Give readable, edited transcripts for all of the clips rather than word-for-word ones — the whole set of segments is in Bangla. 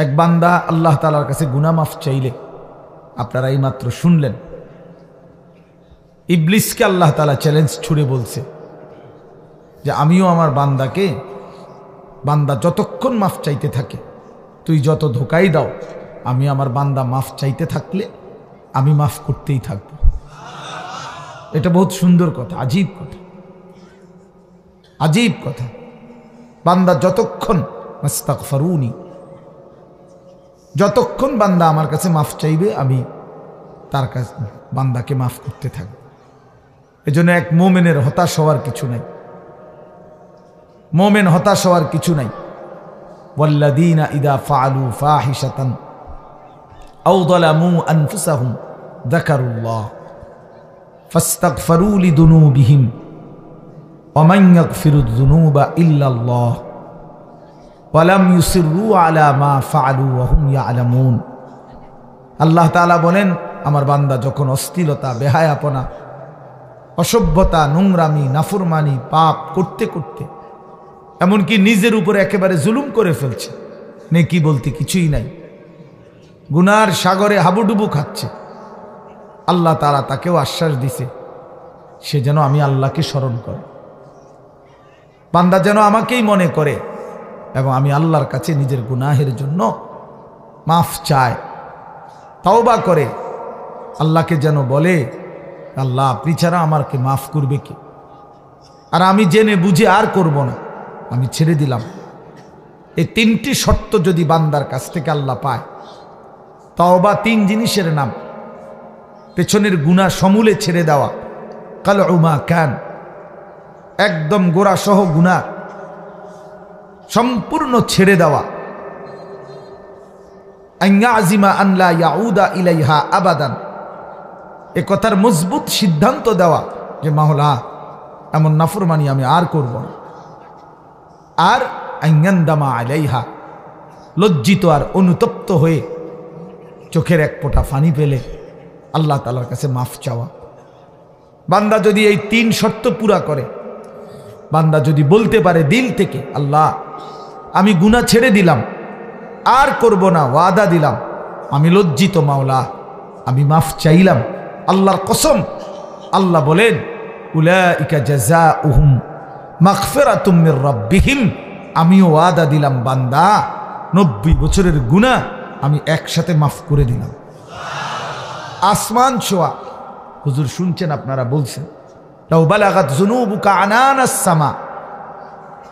এক বান্দা আল্লাহ তাআলার কাছে গুনাহ মাফ চাইলে, আপনারা এই মাত্র শুনলেন, ইবলিসকে আল্লাহ তাআলা চ্যালেঞ্জ ছুড়ে বলছে যে আমিও আমার বান্দাকে, বান্দা যতক্ষণ মাফ চাইতে থাকে, তুই যত ধোকাই দাও, আমি আমার বান্দা মাফ চাইতে থাকলে আমি মাফ করতেই থাকবো। এটা বহুত সুন্দর কথা, আজীব কথা, আজীব কথা। বান্দা যতক্ষণ মাস্তাগফিরুনি, যতক্ষণ বান্দা আমার কাছে মাফ চাইবে, আমি তার কাছে বান্দাকে মাফ করতে থাকব। এজন্য এক মুমিনের হতাশ হওয়ার কিছু নাই, মুমিন হতাশ হওয়ার কিছু নাই। ওয়াল্লাযীনা ইযা ফাআলু ফাহিশাতান আও যালামু আনফুসাহুম যাকারুল্লাহ ফাস্তাগফিরু লিযুনুবিহিম ওয়া মান ইয়াগফিরুয যুনুবা ইল্লাল্লাহ ওয়া লাম ইউসিররু আলা মা ফাআলু ওয়া হুম ইয়ালামুন। আল্লাহ তাআলা বলেন, আমার বান্দা যখন অশ্লীলতা, বেহায়াপনা, অসভ্যতা, নোংরামি, নাফরমানি, পাপ করতে করতে এমনকি নিজের উপরে একেবারে জুলুম করে ফেলছে, নেকি বলতে কিছুই নাই, গুনার সাগরে হাবুডুবু খাচ্ছে, আল্লাহ তাআলা তাকেও আশ্বাস দিছে সে যেন আমি আল্লাহকে স্মরণ করে, বান্দা যেন আমাকেই মনে করে এবং আমি আল্লাহর কাছে নিজের গুনাহের জন্য মাফ চায়, তওবা করে, আল্লাহকে যেন বলে, আল্লাহ আপনি ছাড়া আমাকে মাফ করবে কি, আর আমি জেনে বুঝে আর করব না, আমি ছেড়ে দিলাম। এই তিনটি শর্ত যদি বান্দার কাছ থেকে আল্লাহ পায়, তওবা তিন জিনিসের নাম, পেছনের গুনাহ সমূলে ছেড়ে দেওয়া, কালউ মা কান, একদম গোড়া সহ গুনাহ সম্পূর্ণ ছেড়ে দেওয়া, আন ইয়াজিমা আন লা ইয়াউদা ইলাইহা আবাদান, এ কথার মজবুত সিদ্ধান্ত দেওয়া যে মাওলা এমন নাফরমানি আমি আর করব না, আর আন ইয়ানদামা আলাইহা, লজ্জিত আর অনুতপ্ত হয়ে চোখের এক ফোঁটা পানি পেলে আল্লাহ তাআলার কাছে মাফ চাওয়া। বান্দা যদি এই তিন শর্ত পুরা করে, বান্দা যদি বলতে পারে দিল থেকে, আল্লাহ আমি গুনাহ ছেড়ে দিলাম, আর করব না, ওয়াদা দিলাম, আমি লজ্জিত মাওলা, আমি মাফ চাইলাম, আল্লাহর কসম, আল্লাহ বলেন উলাইকা জাযাউহুম মাগফিরাতুম মির রাব্বিহিম, আমিও ওয়াদা দিলাম বান্দা 90 বছরের গুনাহ আমি একসাথে মাফ করে দিলাম। আসমান ছোঁয়া, হুজুর শুনছেন, আপনারা বলছেন লাউ বালাগাত যুনুবুকা আনানাস সামা,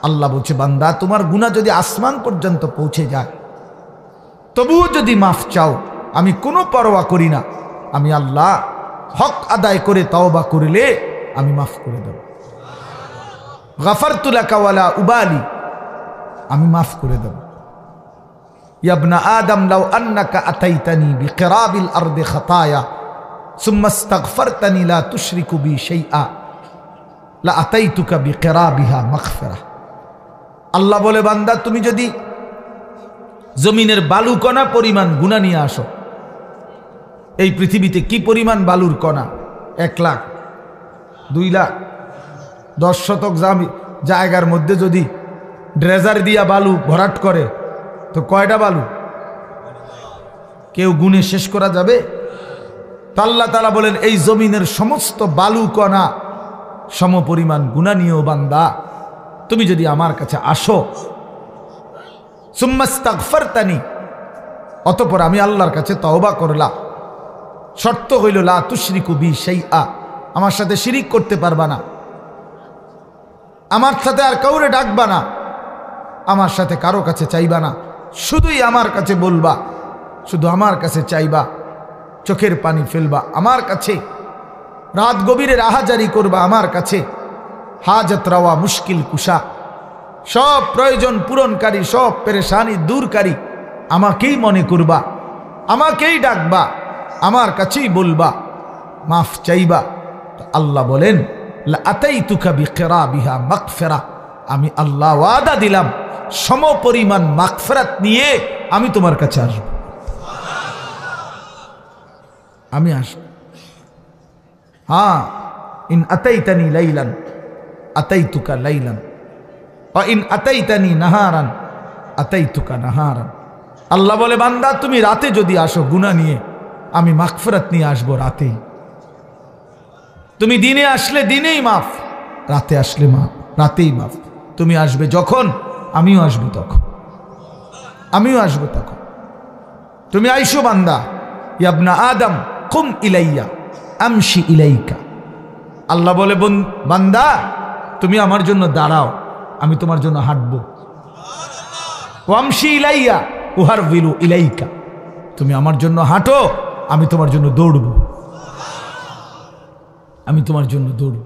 আল্লাহ বলছে বান্দা তোমার গুনাহ যদি আসমান পর্যন্ত পৌঁছে যায়, তবুও যদি মাফ চাও, আমি কোনো পরোয়া করি না, আমি আল্লাহ হক আদায় করে তওবা করলে আমি মাফ করে দেব। গাফারতু লাকা ওয়ালা উবালি, আমি মাফ করে দেব। ইয়া ইবনা আদম লাউ আন্নাকা আতাইতানি বিকিরাবিল আরদি খাতায়া সুম্মা ইস্তাগফারতানি লা তুশরিকু বি শাইআ লা আতাইতুকা বিকিরাবিহা মাগফিরা। আল্লাহ বলে বান্দা তুমি যদি জমিনের বালুকণা পরিমাণ গুনাহ নিয়ে আসো, এই পৃথিবীতে কি পরিমাণ বালুর কণা, 1 লাখ, 2 লাখ, 10 শতক জায়গার মধ্যে যদি ড্রেজার দিয়া বালু ভরাট করে, তো কয়টা বালু কেউ গুনে শেষ করা যাবে? তো আল্লাহ তাআলা বলেন এই জমিনের সমস্ত বালু কণা সমপরিমাণ গুনাহ নিয়েও বান্দা তুমি যদি আমার কাছে আসো, সুম্মা ইস্তাগফারতানি, অতঃপর আমি আল্লাহর কাছে তওবা করলাম, শর্ত হইল লা তুশরিকু বি শাইআ, আমার সাথে শিরিক করতে পারবা না, আমার সাথে আর কাউরে ডাকবা না, আমার সাথে কারো কাছে চাইবা না, শুধুই আমার কাছে বলবা, শুধু আমার কাছে চাইবা, চোখের পানি ফেলবা আমার কাছে, রাত গভীরে রাহাজারি করবা আমার কাছে, হাজত রাওয়া, মুশকিল কুশা, সব প্রয়োজন পূরণকারী, সব পেরেশানি দূরকারী আমাকেই মনে করবা, আমাকেই ডাকবা, আমার কাছেই বলবা, মাফ চাইবা। তো আল্লাহ বলেন লা আতাইতুকা বিকিরাবিহা মাগফিরা, আমি আল্লাহ ওয়াদা দিলাম সমপরিমাণ মাগফিরাত নিয়ে আমি তোমার কাছে আসব, আমি আসব। হ্যাঁ, ইন আতাইতানি লাইলান আতাইতুকা লাইলান ওয়া ইন আতাইতানি নাহারান আতাইতুকা নাহারান। আল্লাহ বলে বান্দা তুমি রাতে যদি আসো গুনাহ নিয়ে, আমি মাগফিরাত নিয়ে আসবো রাতেই। তুমি দিনে আসলে দিনেই মাফ, রাতে আসলে মাফ, রাতেই মাফ। তুমি আসবে যখন, আমিও আসবো তখন, আমিও আসবো তখন। তুমি আইসো বান্দা, ইয়া আদম কুম ইলাইয়া আমশি ইলাইকা। আল্লাহ বলে বান্দা তুমি আমার জন্য দাঁড়াও, আমি তোমার জন্য হাঁটবো। ওয়ামশি ইলাইয়া উহারবিলু ইলাইকা, তুমি আমার জন্য হাঁটো, আমি তোমার জন্য দৌড়ব, আমি তোমার জন্য দৌড়ব।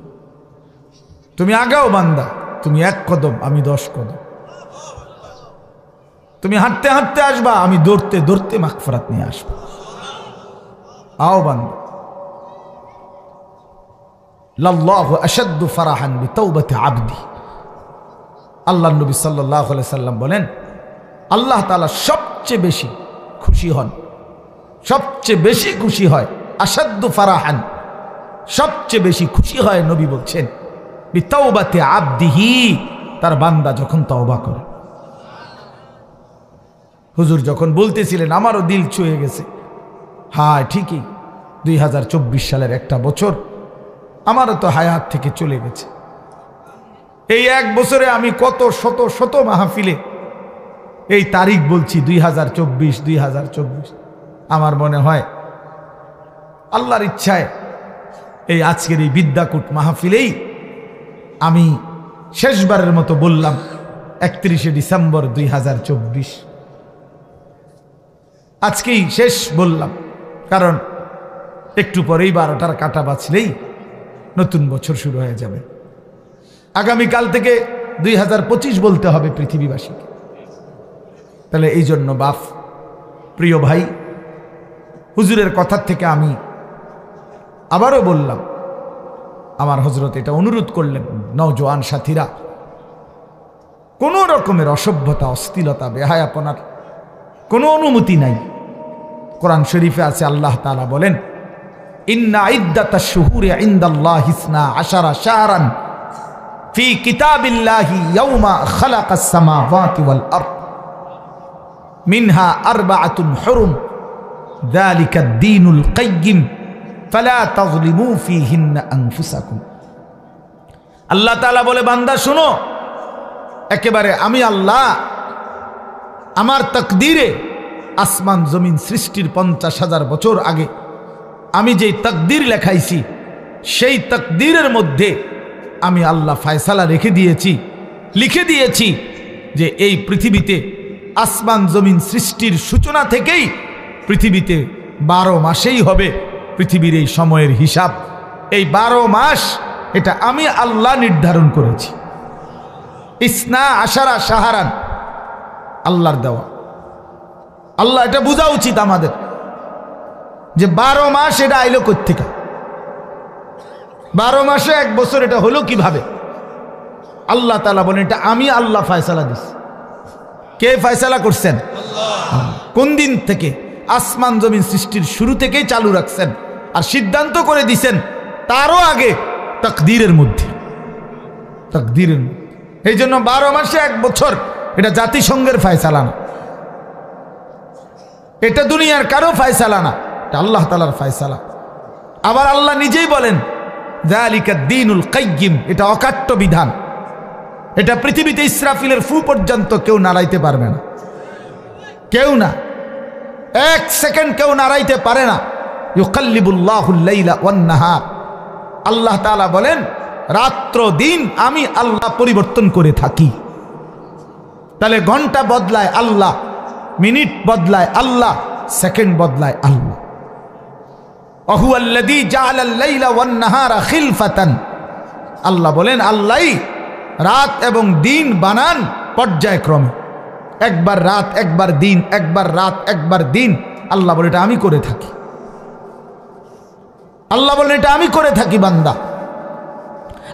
তুমি আগাও বান্দা, তুমি 1 কদম, আমি 10 কদম। তুমি হাঁটতে হাঁটতে আসবা, আমি দৌড়তে দৌড়তে মাগফিরাত নিয়ে আসবো। আও বান্দা। লাল্লাহু আশাদ্দু ফারাহান বিতাওবাতি আবদি। আল্লাহ নবী সাল্লাল্লাহু আলাইহি সাল্লাম বলেন, আল্লাহ তাআলা সবচেয়ে বেশি খুশি হন, সবচেয়ে বেশি খুশি হয়, আশাদ্দু ফারাহান, সবচেয়ে বেশি খুশি হয় নবী বলছেন বিতাওবাতি আবদিহি, তার বান্দা যখন তওবা করে। হুজুর যখন বলতেছিলেন আমারও দিল ছুঁয়ে গেছে। হ্যাঁ ঠিকই, 2024 সালের একটা বছর আমারও তো হায়াত থেকে চলে গেছে। এই 1 বছরে আমি কত শত শত মাহফিলে এই তারিখ বলছি, 2024। আমার মনে হয় আল্লাহর ইচ্ছায় এই আজকের এই বিদ্যাকূট মাহফিলেই আমি শেষবারের মতো বললাম 31শে ডিসেম্বর 2024। আজকেই শেষ বললাম, কারণ একটু পরেই 12টার কাঁটা বাজলেই নতুন বছর শুরু হয়ে যাবে। আগামীকাল থেকে 2025 বলতে হবে পৃথিবীবাসীকে। তাহলে এই জন্য বাপ, প্রিয় ভাই, হুজুরের কথার থেকে আমি আবারও বললাম, আমার হযরত এটা অনুরোধ করলেন, নওজোয়ান সাথীরা কোনো রকমের অসভ্যতা, অশ্লীলতা, বেহায়াপনার কোনো অনুমতি নাই। কোরআন শরীফে আছে, আল্লাহ তাআলা বলেন, ইন্না ইদ্দাতাশ শুহুরি ইনদাল্লাহি 12 শাহরান ফি কিতাবিল্লাহি ইয়াওমা খালাকাস সামাওয়াতি ওয়াল আরদ মিনহা আরবাআতুন হুরুম যালিকা দ্বীনুল কাইয়্যিম ফালা তাযলিমু ফীহিন্না আনফুসাকুম। আল্লাহ তাআলা বলে, বান্দা শুনো, একেবারে আমি আল্লাহ আমার তাকদীরে আসমান জমিন সৃষ্টির 50,000 বছর আগে আমি যেই তাকদীর লেখাইছি, সেই তাকদীরের মধ্যে আমি আল্লাহ ফয়সালা রেখে দিয়েছি, লিখে দিয়েছি যে এই পৃথিবীতে আসমান জমিন সৃষ্টির সূচনা থেকেই পৃথিবীতে 12 মাসেই হবে পৃথিবীর এই সময়ের হিসাব। এই 12 মাস এটা আমি আল্লাহ নির্ধারণ করেছি। 12 শাহরান আল্লাহর দেওয়া। আল্লাহ এটা বোঝা উচিত আমাদের যে 12 মাস এটা আইলো কোত্থেকে, 12 মাসে 1 বছর এটা হলো কিভাবে? আল্লাহ তাআলা বলেন, এটা আমি আল্লাহ ফয়সালা দিছি। কে ফয়সালা করছেন? আল্লাহ। কোন দিন থেকে? আসমান জমিন সৃষ্টির শুরু থেকেই চালু রাখছেন, আর সিদ্ধান্ত করে দিছেন তারও আগে তাকদীরের মধ্যে, তাকদীরের মধ্যে। এই জন্য 12 মাসে 1 বছর এটা জাতিসংঘের ফয়সালা না, এটা দুনিয়ার কারো ফয়সালা না, এটা আল্লাহ তাআলার ফয়সালা। আবার আল্লাহ নিজেই বলেন, যালিকা দ্বীনুল কাইয়্যিম, এটা অকাট্য বিধান। এটা পৃথিবীতে ইসরাফিলের ফু পর্যন্ত কেউ নাড়াইতে পারবে না, কেউ না, 1 সেকেন্ড কেউ নাড়াইতে পারে না। ইউকাল্লিবুল্লাহুল লাইলা ওয়ান নাহার, আল্লাহ তাআলা বলেন রাত্র দিন আমি আল্লাহ পরিবর্তন করে থাকি। তাহলে ঘন্টা বদলায় আল্লাহ, মিনিট বদলায় আল্লাহ, সেকেন্ড বদলায় আল্লাহ। ওয়াহুয়াল্লাযী জাআলাল লাইলা ওয়ান নাহারা খিলফাতান, আল্লাহ বলেন আল্লাহই রাত এবং দিন বানান পর্যায়ক্রমে, একবার রাত একবার দিন, একবার রাত একবার দিন। আল্লাহ বলে এটা আমি করে থাকি, আল্লাহ বলেন এটা আমি করে থাকি বান্দা।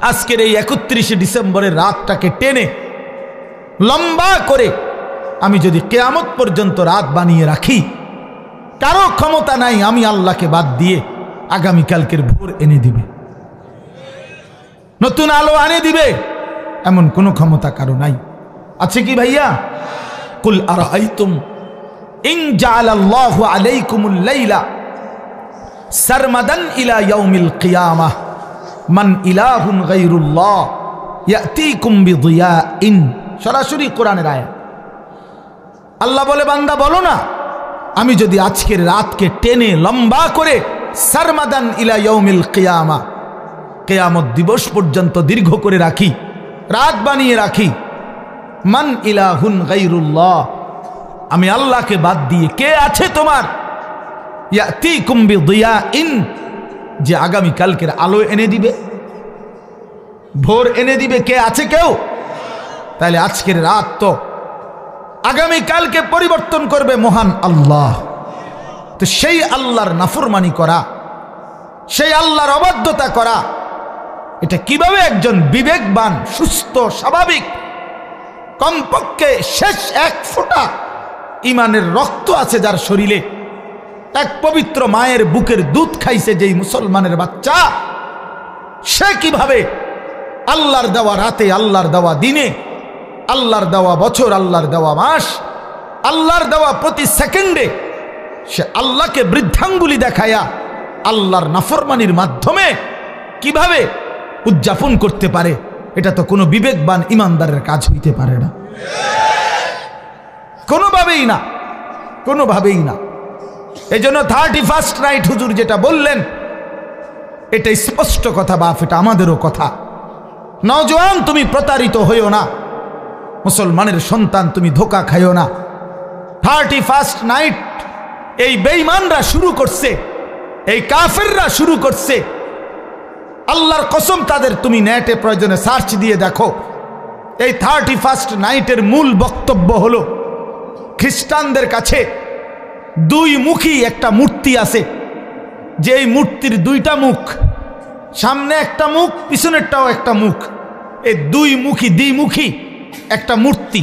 আজকের এই 31শে ডিসেম্বরের রাতটাকে টেনে লম্বা করে আমি যদি কিয়ামত পর্যন্ত রাত বানিয়ে রাখি, কারো ক্ষমতা নাই আমি আল্লাহকে বাদ দিয়ে আগামীকালকের ভোর এনে দিবে, নতুন আলো আনে দিবে, এমন কোনো ক্ষমতা কারো নাই। আছে কি ভাইয়া? কুল আরাআইতুম ইন জাআলাল্লাহু আলাইকুমুল লাইলা সারমাদান ইলা ইয়াউমিল কিয়ামাহ মান ইলাহুন গায়রুল্লাহ ইয়াতিকুম বিদিয়াইন। সরাসরি কোরআনের আয়াত। আল্লাহ বলে, বান্দা বলো না, আমি যদি আজকের রাতকে টেনে লম্বা করে সারমাদান ইলা ইয়াউমিল কিয়ামা, কিয়ামত দিবস পর্যন্ত দীর্ঘ করে রাখি, রাত বানিয়ে রাখি, মান ইলাহুন গায়রুল্লাহ, আমি আল্লাহকে বাদ দিয়ে কে আছে তোমার, ইয়াতিকুম বিদিয়াইন, যে আগামী কালকের আলো এনে দিবে, ভোর এনে দিবে, কে আছে কেউ? তাহলে আজকের রাত তো আগামী কালকে পরিবর্তন করবে মহান আল্লাহ। তো সেই আল্লাহর নাফরমানি করা, সেই আল্লাহর অবাধ্যতা করা, এটা কিভাবে একজন বিবেকবান, সুস্থ, স্বাভাবিক, কমপক্ষে শেষ এক ফোঁটা ইমানের রক্ত আছে যার শরীরে, এক পবিত্র মায়ের বুকের দুধ খাইছে যেই মুসলমানের বাচ্চা, সে কিভাবে আল্লাহর দেওয়া রাতে, আল্লাহর দেওয়া দিনে, আল্লাহর দেওয়া বছর, আল্লাহর দেওয়া মাস, আল্লাহর দেওয়া প্রতি সেকেন্ডে সে আল্লাহকে বৃদ্ধাঙ্গুলি দেখায়া আল্লাহর নাফরমানির মাধ্যমে কিভাবে উদযাপন করতে পারে? এটা তো কোনো বিবেকবান ইমানদারের কাজ হইতে পারে না, কোনোভাবেই না, কোনোভাবেই না। এই জন্য 31st নাইট হুজুর যেটা বললেন, এটা স্পষ্ট কথা, বাপ, এটা আমাদেরও কথা। নওজোয়ান, তুমি প্রতারিত হইও না, মুসলমানের সন্তান তুমি ধোকা খাইও না। 31st নাইট এই বেঈমানরা শুরু করছে, এই কাফেররা শুরু করছে। আল্লাহর কসম, তাদের তুমি নেটে প্রয়োজনে সার্চ দিয়ে দেখো। এই 31st নাইটের মূল বক্তব্য হলো, খ্রিস্টানদের কাছে দুই মুখী একটা মূর্তি আছে, যে এই মূর্তির দুইটা মুখ, সামনে একটা মুখ, পিছনেরটাও একটা মুখ, এই দুই মুখী, দ্বিমুখী একটা মূর্তি।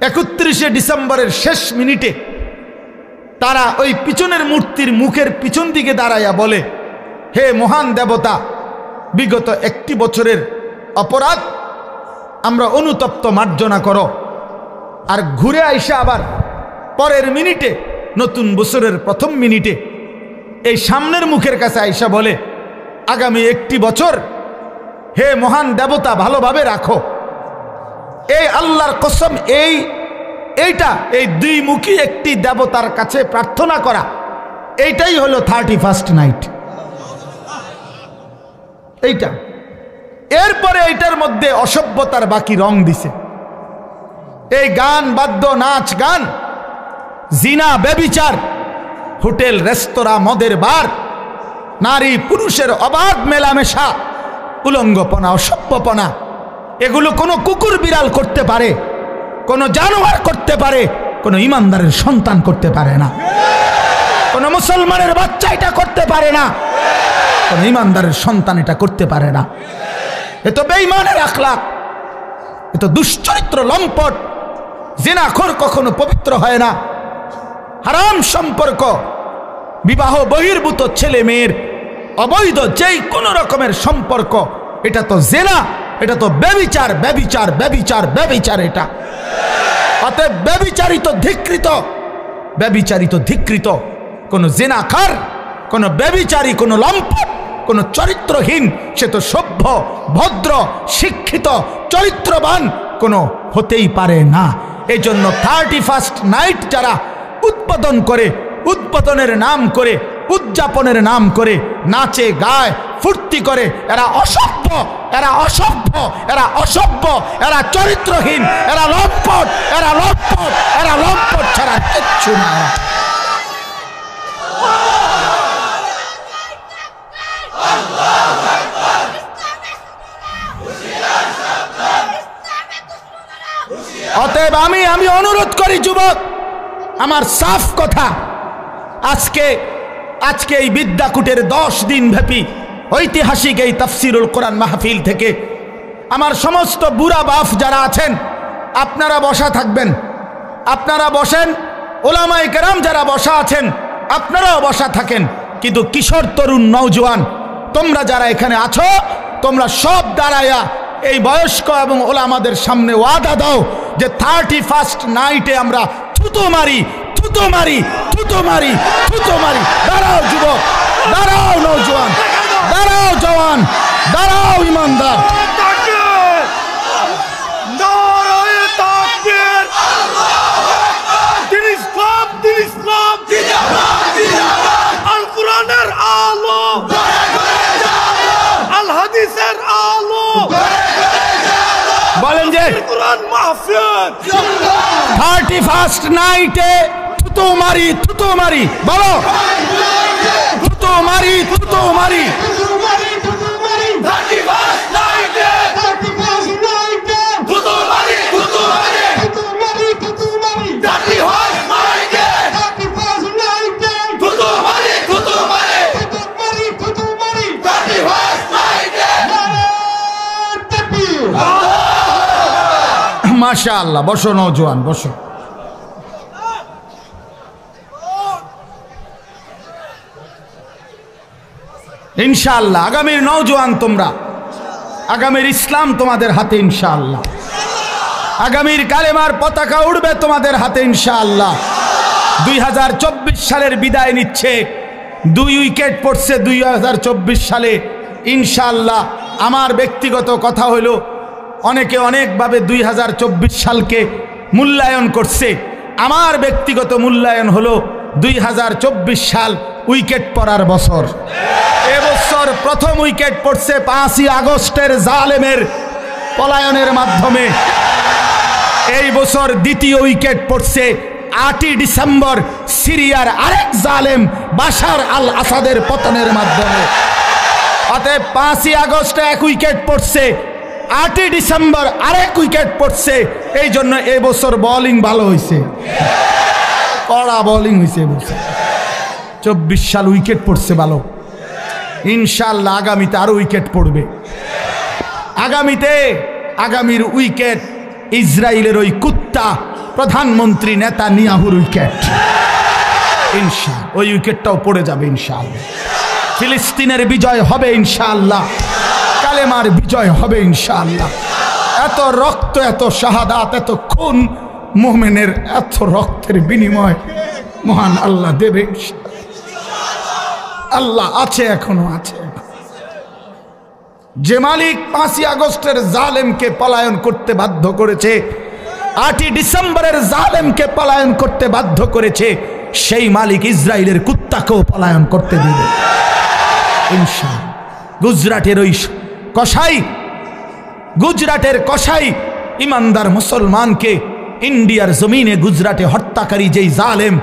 31শে ডিসেম্বরের শেষ মিনিটে তারা ওই পিছনের মূর্তির মুখের পিছন দিকে দাঁড়াইয়া বলে, হে মহান দেবতা, বিগত 1 বছরের অপরাধ আমরা অনুতপ্ত মার্জনা করো। আর ঘুরে আইসা আবার পরের মিনিটে, নতুন বছরের প্রথম মিনিটে, এই সামনের মুখের কাছে আইসা বলে, আগামী 1 বছর হে মহান দেবতা ভালোভাবে রাখো। এই আল্লাহর কসম, এইটা এই দুইমুখী একটি দেবতার কাছে প্রার্থনা করা, এইটাই হলো 31st নাইট। এইটা, এরপরে এইটার মধ্যে অসভ্যতার বাকি রং দিছে। এই গান, বাদ্য, নাচ গান, জিনা, ব্যভিচার, হোটেল, রেস্তোরাঁ, মদের বার, নারী পুরুষের অবাধ মেলামেশা, উলঙ্গপনা, অসভ্যপনা, এগুলো কোনো কুকুর বিড়াল করতে পারে, কোনো জানোয়ার করতে পারে, কোনো ইমানদারের সন্তান করতে পারে না, কোনো মুসলমানের বাচ্চা এটা করতে পারে না, কোনো ইমানদারের সন্তান এটা করতে পারে না। এ তো বেঈমানের আখলাক, এ তো দুশ্চরিত্র, লম্পট। জিনাখোর কখনো পবিত্র হয় না। হারাম সম্পর্ক, বিবাহ বহির্ভূত ছেলে মেয়ের অবৈধ যেই কোনো রকমের সম্পর্ক, এটা তো জিনা, এটা তো ব্যভিচার, ব্যভিচার, ব্যভিচার, ব্যভিচার। এটা অতএব ব্যভিচারিত, ধিক্কৃত, ব্যভিচারিত, ধিক্কৃত কোন জিনাকার, কোন ব্যভিচারী, কোন লম্পট, কোন চরিত্রহীন, সে তো সভ্য, ভদ্র, শিক্ষিত, চরিত্রবান কোনো হতেই পারে না। এই জন্য 31st নাইট যারা উদ্বোধন করে, উদ্বোধনের নাম করে, উদযাপনের নাম করে নাচে, গায়, ফুর্তি করে, এরা অসভ্য, এরা অসভ্য, এরা অসভ্য, এরা চরিত্রহীন, এরা লম্পট, এরা লম্পট, এরা লম্পট ছাড়া কিচ্ছু না। অতএব আমি অনুরোধ করি যুবক, আমার সাফ কথা, আজকে এই বিদ্যাকূটের 10 দিন ব্যাপী ঐতিহাসিক এই তাফসিরুল কোরআন মাহফিল থেকে আমার সমস্ত বুড়া বাপ যারা আছেন, আপনারা বসা থাকবেন, আপনারা বসেন। ওলামায়ে কেরাম যারা বসা আছেন, আপনারাও বসা থাকেন। কিন্তু কিশোর, তরুণ, নওজোয়ান, তোমরা যারা এখানে আছো, তোমরা সব দাঁড়ায়া এই বয়স্ক এবং ওলামাদের সামনে ওয়াদা দাও যে 31st নাইটে আমরা থুতু মারি, থুতু থুতো মারি, থুতো মারি, থুতো মারি। দাঁড়াও যুবক, দাঁড়াও নওজোয়ান, দাঁড়াও জওয়ান, দাঁড়াও ইমানদার। আল কোরআনের আলো, আল হাদিসের আলো, বলেন যে কোরআন মাহফিল 31st নাইটে থুতো মারি, থুতো মারি, বলো থুতো মারি, থুতো মারি। মাশাআল্লাহ, বসো নওজোয়ান, বসো। ইনশাআল্লাহ আগামীর নওজোয়ান তোমরা, আগামীর ইসলাম তোমাদের হাতে ইনশাআল্লাহ, আগামীর কালেমার পতাকা উড়বে তোমাদের হাতে ইনশাআল্লাহ। 2024 সালের বিদায় নিচ্ছে, 2 উইকেট পড়ছে 2024 সালে ইনশাআল্লাহ। আমার ব্যক্তিগত কথা হলো, অনেকে অনেকভাবে 2024 সালকে মূল্যায়ন করছে। আমার ব্যক্তিগত মূল্যায়ন হলো 2024 সাল উইকেট পড়ার বছর। এবছর প্রথম উইকেট পড়ছে 5ই আগস্টের জালেমের পলায়নের মাধ্যমে। এই বছর দ্বিতীয় উইকেট পড়ছে 8ই ডিসেম্বর সিরিয়ার আরেক জালেম বাশার আল আসাদের পতনের মাধ্যমে। অতএব 5ই আগস্টে 1 উইকেট পড়ছে, 8ই ডিসেম্বর আরেক উইকেট পড়ছে। এই জন্য এই বছর বোলিং ভালো হয়েছে, কড়া বোলিং হয়েছে এবছর। 24 সাল উইকেট পড়ছে ভালো, ইনশাআল্লাহ আগামীতে আরো উইকেট পড়বে। আগামীর উইকেট ইসরায়েলের ওই কুত্তা প্রধানমন্ত্রী নেতানিয়াহুর উইকেট, ইনশাআল্লাহ ওই উইকেটটাও পড়ে যাবে ইনশাআল্লাহ। ফিলিস্তিনের বিজয় হবে ইনশাআল্লাহ, কালেমার বিজয় হবে ইনশাআল্লাহ। এত রক্ত, এত শাহাদাত, এত খুন, মুমিনের এত রক্তের বিনিময় মহান আল্লাহ দেবে আল্লাহ আছে, এখনো আছে। যে মালিক 5ই আগস্টের জালেমকে পলায়ন করতে বাধ্য করেছে, 8ই ডিসেম্বরের জালেমকে পলায়ন করতে বাধ্য করেছে, সেই মালিক ইসরায়েলের কুত্তাকেও পলায়ন করতে দিবে ইনশাআল্লাহ। গুজরাটের কসাই ইমানদার মুসলমানকে ইন্ডিয়ার জমিনে গুজরাটে হত্যাকারী যেই জালেম,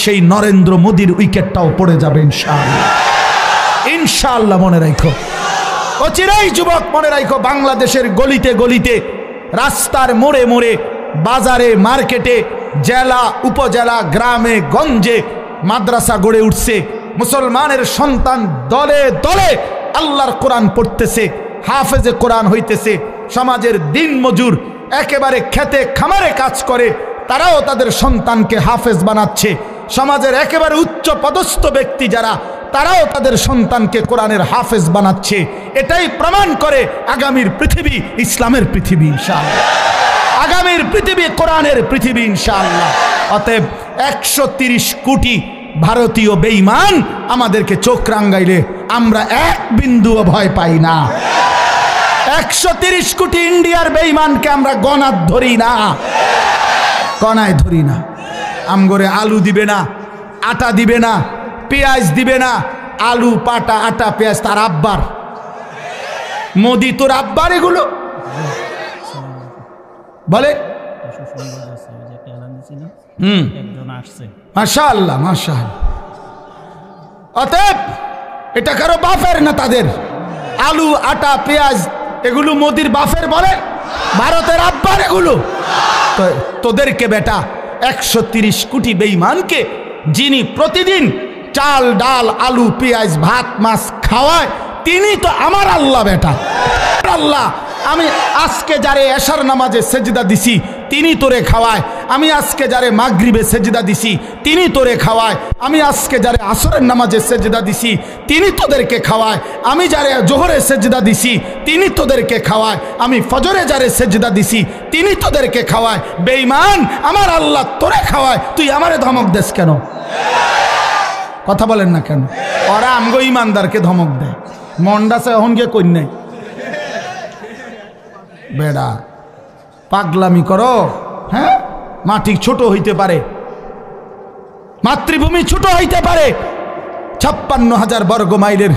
সেই নরেন্দ্র মোদীর উইকেটটাও পড়ে যাবে ইনশাআল্লাহ। ইনশাআল্লাহ মনে রাখো, অচিরেই যুবক মনে রাখো, বাংলাদেশের গলিতে গলিতে, রাস্তার মোড়ে মোড়ে, বাজারে মার্কেটে, জেলা উপজেলা, গ্রামে গঞ্জে মাদ্রাসা গড়ে উঠছে। মুসলমানের সন্তান দলে দলে আল্লাহর কোরআন পড়তেছে, হাফেজে কোরআন হইতেছে। সমাজের দিন মজুর একেবারে খেতে খামারে কাজ করে, তারাও তাদের সন্তানকে হাফেজ বানাচ্ছে। সমাজের একেবারে উচ্চ পদস্থ ব্যক্তি যারা, তারাও তাদের সন্তানকে কোরআনের হাফেজ বানাচ্ছে। এটাই প্রমাণ করে আগামীর পৃথিবী ইসলামের পৃথিবী ইনশাআল্লাহ, আগামীর পৃথিবী কোরআনের পৃথিবী ইনশাআল্লাহ। অতএব 130 কোটি ভারতীয় বেঈমান আমাদেরকে চোখ রাঙ্গাইলে আমরা এক বিন্দুও ভয় পাই না। 130 কোটি ইন্ডিয়ার বেঈমানকে আমরা গণাত ধরি না, কণায় ধরি না। আমগরে আলু দিবে না, আটা দিবে না, পেঁয়াজ দিবে না। আলু, পাটা, আটা, পেঁয়াজ তার আব্বার। মোদি তোর আব্বার এগুলো বলে। মাশাআল্লাহ, মাশাআল্লাহ। অতএব এটা কারো বাপের না, তাদের আলু, আটা, পেঁয়াজ এগুলো মোদির বাপের বলে, ভারতের আব্বার এগুলো। তোদেরকে বেটা 130 কোটি বেঈমানকে যিনি প্রতিদিন চাল, ডাল, আলু, পেঁয়াজ, ভাত, মাছ খাওয়ায়, তিনি তো আমার আল্লাহ বেটা। আল্লাহ, আমি আজকে যারে এশার নামাজে সেজদা দিছি, তিনি তোরে খাওয়ায়। আমি আজকে যারে মাগরিবে সেজদা দিছি তিনি তোরে খাওয়ায়, আমি আজকে যারে আসরের নামাজে সেজদা দিছি তিনি তোদেরকে খাওয়ায়, আমি যারে জোহরে সেজদা দিছি তিনি তোদেরকে খাওয়ায়, আমি ফজরে যারে সেজদা দিছি তিনি তোদেরকে খাওয়ায়। বেঈমান, আমার আল্লাহ তোরে খাওয়ায়, তুই আমারে ধমক দেস কেন? কথা বলেন না কেন? ওরা আমগো ইমানদারকে ধমক দেয়, মন্ডাসে এখন গিয়ে কই নাই বেড়া পাগলামি করো। হ্যাঁ, মাটি ছোট হইতে পারে, মাতৃভূমি ছোট হইতে পারে, 56,000 বর্গ মাইলের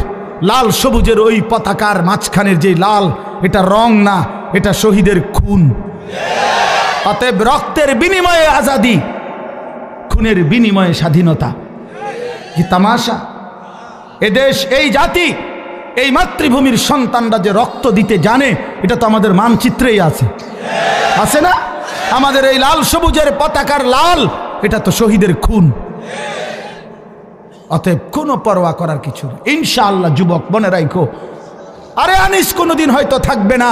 লাল সবুজের ওই পতাকার মাঝখানের যে লাল, এটা রং না, এটা শহীদের খুন। অতএব রক্তের বিনিময়ে আজাদি, খুনের বিনিময়ে স্বাধীনতা। কি তামাশা! এদেশ, এই জাতি, এই মাতৃভূমির সন্তানরা যে রক্ত দিতে জানে, এটা তো আমাদের মানচিত্রেই আছে, আছে না? আমাদের এই লাল সবুজের পতাকার লাল, এটা তো শহীদের খুন। অতএব কোনো পরোয়া করার কিছু নেই ইনশাআল্লাহ। যুবক মনে রাখো, আরে আনিস কোনোদিন হয়তো থাকবে না,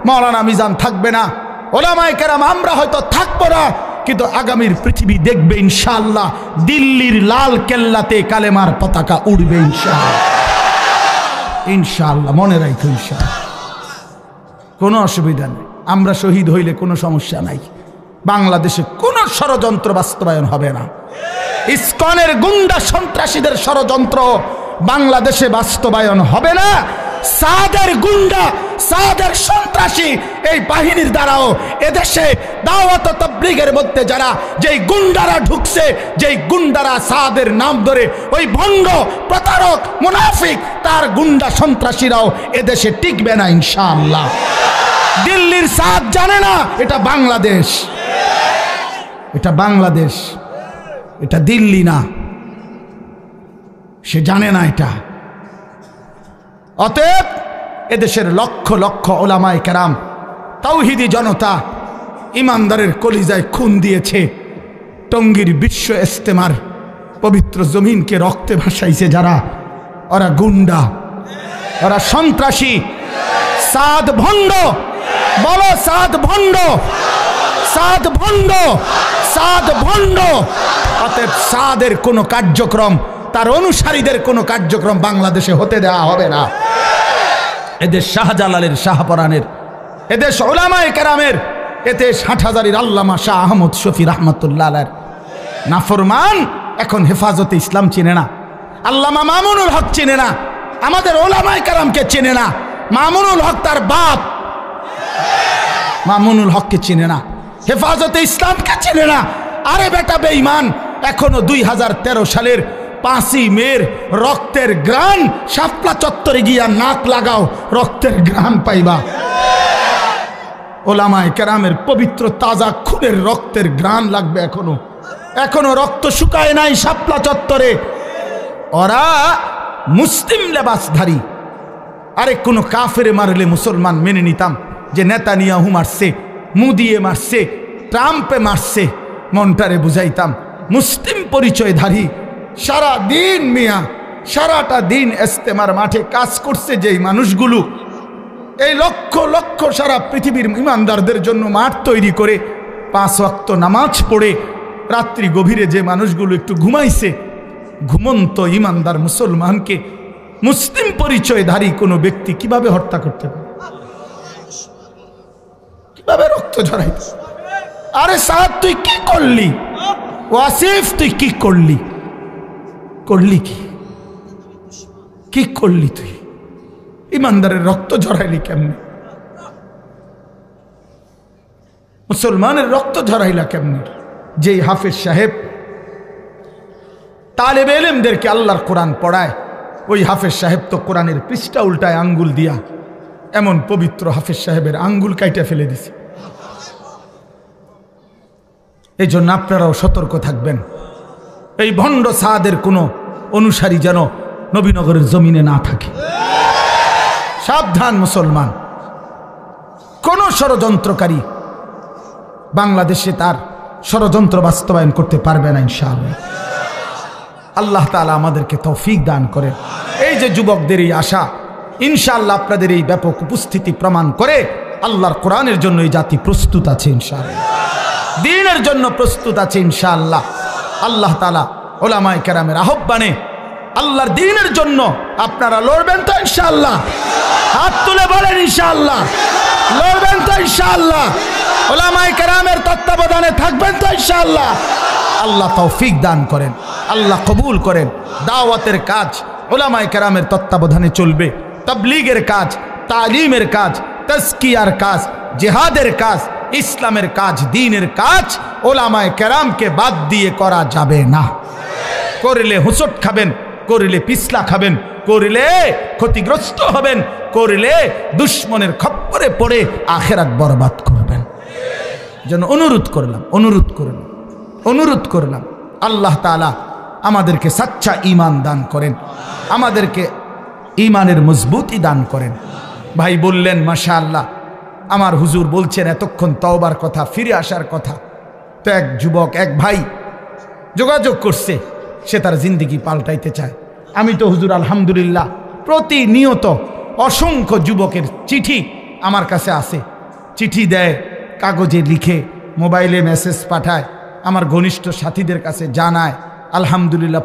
মাওলানা মিজান থাকবে না, ওলামায়ে কেরাম আমরা হয়তো থাকবো না, কিন্তু আগামীর পৃথিবী দেখবে ইনশাআল্লাহ দিল্লির লাল কেল্লাতে কালেমার পতাকা উড়বে ইনশাআল্লাহ। ইনশাআল্লাহ মনে রাখো, ইনশাআল্লাহ কোনো অসুবিধা নেই। আমরা শহীদ হইলে কোনো সমস্যা নাই। বাংলাদেশে কোনো ষড়যন্ত্র বাস্তবায়ন হবে না। ইসকনের গুন্ডা সন্ত্রাসীদের ষড়যন্ত্র বাংলাদেশে বাস্তবায়ন হবে না। সাদের গুন্ডা, সাদের সন্ত্রাসী এই বাহিনীর দ্বারাও এদেশে দাওয়াত ও তাবলীগের মধ্যে যারা, যেই গুন্ডারা ঢুকছে, যেই গুন্ডারা সাদের নাম ধরে, ওই ভণ্ড প্রতারক মুনাফিক, তার গুন্ডা সন্ত্রাসীরাও এদেশে টিকবে না ইনশাআল্লাহ। দিল্লির সাদ জানে না এটা বাংলাদেশ, এটা বাংলাদেশ, এটা দিল্লি না, সে জানে না এটা। অতএব এদেশের লক্ষ লক্ষ ওলামায়ে কেরাম, তাওহীদি জনতা, ইমানদারের কলিজায় খুন দিয়েছে। টঙ্গীর বিশ্ব ইজতেমার পবিত্র জমিনকে রক্তে ভাসাইছে যারা, ওরা গুন্ডা, ওরা সন্ত্রাসী, সাদ ভণ্ড। বলো সাদ ভণ্ড, সাদ ভণ্ড, সাদ ভণ্ড। অতএব সাদের কোনো কার্যক্রম, তার অনুসারীদের কোনো কার্যক্রম বাংলাদেশে হতে দেওয়া হবে না। এদেশ শাহজালালের, শাহপরানের, এদেশ উলামায়ে কেরামের, এদেশ হাটহাজারীর আল্লামা শাহ আহমদ শফি রাহমাতুল্লাহ আলাইহির নাফরমান এখন হেফাজতে ইসলাম চিনে না, আল্লামা মামুনুল হক চিনে না, আমাদের উলামায়ে কেরামকে চিনে না, মামুনুল হক তার বাপ মামুনুল হককে চিনে না, হেফাজতে ইসলামকে চিনে না। আরে বেটা বেঈমান, এখনো 2013 সালের 5ই মের রক্তের গ্রান শাপলা চত্বরে গিয়া নাক লাগাও, রক্তের গ্রান পাইবা। ওলামায়ে কেরামের পবিত্র তাজা খুনের রক্তের গ্রান লাগবে। এখনো এখনো রক্ত শুকায় নাই শাপলা চত্বরে। ওরা মুসলিম লেবাসধারী। আরে কোনো কাফেরে মারলে মুসলমান মেনে নিতাম, যে নেতানিয়াহু মারছে, মুদিয়ে মারছে, ট্রাম্পে মারছে, মনটারে বুঝাইতাম। মুসলিম পরিচয়ধারী সারা দিন মিয়া, সারাটা দিন ইজতেমার মাঠে কাজ করছে যেই মানুষগুলো, এই লক্ষ লক্ষ সারা পৃথিবীর ইমানদারদের জন্য মাঠ তৈরি করে 5 ওয়াক্ত নামাজ পড়ে রাত্রি গভীরে যে মানুষগুলো একটু ঘুমাইছে, ঘুমন্ত ইমানদার মুসলমানকে মুসলিম পরিচয়ধারী কোনো ব্যক্তি কিভাবে হত্যা করতে পারে, কিভাবে রক্ত ঝরাইতে? আরে সাদ তুই কি করলি? ওয়াসিফ তুই কি করলি? করলি কি? কি করলি তুই? ইমানদারের রক্ত ঝরাইলি কেমনে? মুসলমানের রক্ত ঝরাইলা কেমনে? যেই হাফেজ সাহেব তালেবে ইলমদেরকে আল্লাহর কোরআন পড়ায়, ওই হাফেজ সাহেব তো কোরআনের পৃষ্ঠা উল্টায় আঙ্গুল দিয়া, এমন পবিত্র হাফেজ সাহেবের আঙ্গুল কাইটা ফেলে দিছে। এই জন্য আপনারাও সতর্ক থাকবেন, এই ভণ্ড সাদের কোনো অনুসারী যেন নবীনগরের জমিনে না থাকে। সাবধান মুসলমান, কোন ষড়যন্ত্রকারী বাংলাদেশে তার ষড়যন্ত্র বাস্তবায়ন করতে পারবে না ইনশাআল্লাহ। আল্লাহ তাআলা আমাদেরকে তৌফিক দান করেন। এই যে যুবকদের এই আশা, ইনশাআল্লাহ আপনাদের এই ব্যাপক উপস্থিতি প্রমাণ করে আল্লাহর কোরআনের জন্য এই জাতি প্রস্তুত আছে ইনশাআল্লাহ। দ্বীনের জন্য প্রস্তুত আছে ইনশাআল্লাহ। আল্লাহ তাআলা উলামায়ে কেরামের আহ্বানে আল্লাহর দ্বীনের জন্য আপনারা লড়বেন তো ইনশাআল্লাহ? হাত তুলে বলেন ইনশাআল্লাহ। লড়বেন তো ইনশাআল্লাহ? উলামায়ে কেরামের তত্ত্বাবধানে থাকবেন তো ইনশাআল্লাহ? আল্লাহ তৌফিক দান করেন, আল্লাহ কবুল করেন। দাওয়াতের কাজ উলামায়ে কেরামের তত্ত্বাবধানে চলবে, তাবলীগের কাজ, তালিমের কাজ, তাজকিয়ার কাজ, জিহাদের কাজ, ইসলামের কাজ, দ্বীনের কাজ উলামায়ে কেরামকে বাদ দিয়ে করা যাবে না। করলে হুঁচট খাবেন, করলে পিছলা খাবেন, করলে ক্ষতিগ্রস্ত হবেন, করলে দুশ্মনের খপ্পরে পড়ে আখিরাত বরবাদ করবেন। যেন অনুরোধ করলাম আল্লাহ তাআলা আমাদেরকে সচ্চা ঈমান দান করেন, আমাদেরকে ঈমানের মজবুতি দান করেন। ভাই বললেন মাশাআল্লাহ, আমার হুজুর বলছেন এতক্ষণ তওবার কথা, ফিরে আসার কথা। তো এক যুবক, এক ভাই যোগাযোগ করছে, সে তার জিন্দেগি পাল্টাইতে চায়। আমি তো হুজুর আলহামদুলিল্লাহ প্রতিনিয়ত অসংখ্য যুবকের চিঠি আমার কাছে আসে, চিঠি দেয়, কাগজে লিখে, মোবাইলে মেসেজ পাঠায়, আমার ঘনিষ্ঠ সাথীদের কাছে জানায়। আলহামদুলিল্লাহ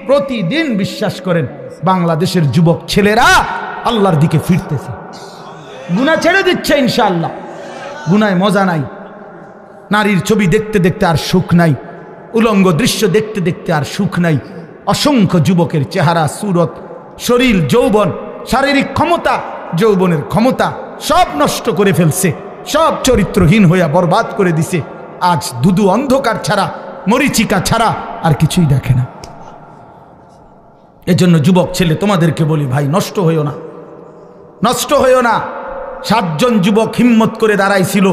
প্রতিদিন বিশ্বাস করেন বাংলাদেশের যুবক ছেলেরা আল্লাহর দিকে ফিরতেছে, গুনাহ ছেড়ে দিচ্ছে ইনশাআল্লাহ। গুনায় মজা নাই, নারীর ছবি দেখতে দেখতে আর সুখ নাই, উলঙ্গ দৃশ্য দেখতে দেখতে আর সুখ নাই। অসংখ্য যুবকের চেহারা, সুরত, শরীর, যৌবন, শারীরিক ক্ষমতা, যৌবনের ক্ষমতা সব নষ্ট করে ফেলছে, সব চরিত্রহীন হইয়া বরবাদ করে দিছে। আজ দুদু অন্ধকার ছাড়া, মরিচিকা ছাড়া আর কিছুই দেখে না। এজন্য যুবক ছেলে তোমাদেরকে বলি, ভাই নষ্ট হইও না, নষ্ট হইও না। 7 জন যুবক হিম্মত করে দাঁড়াইছিল,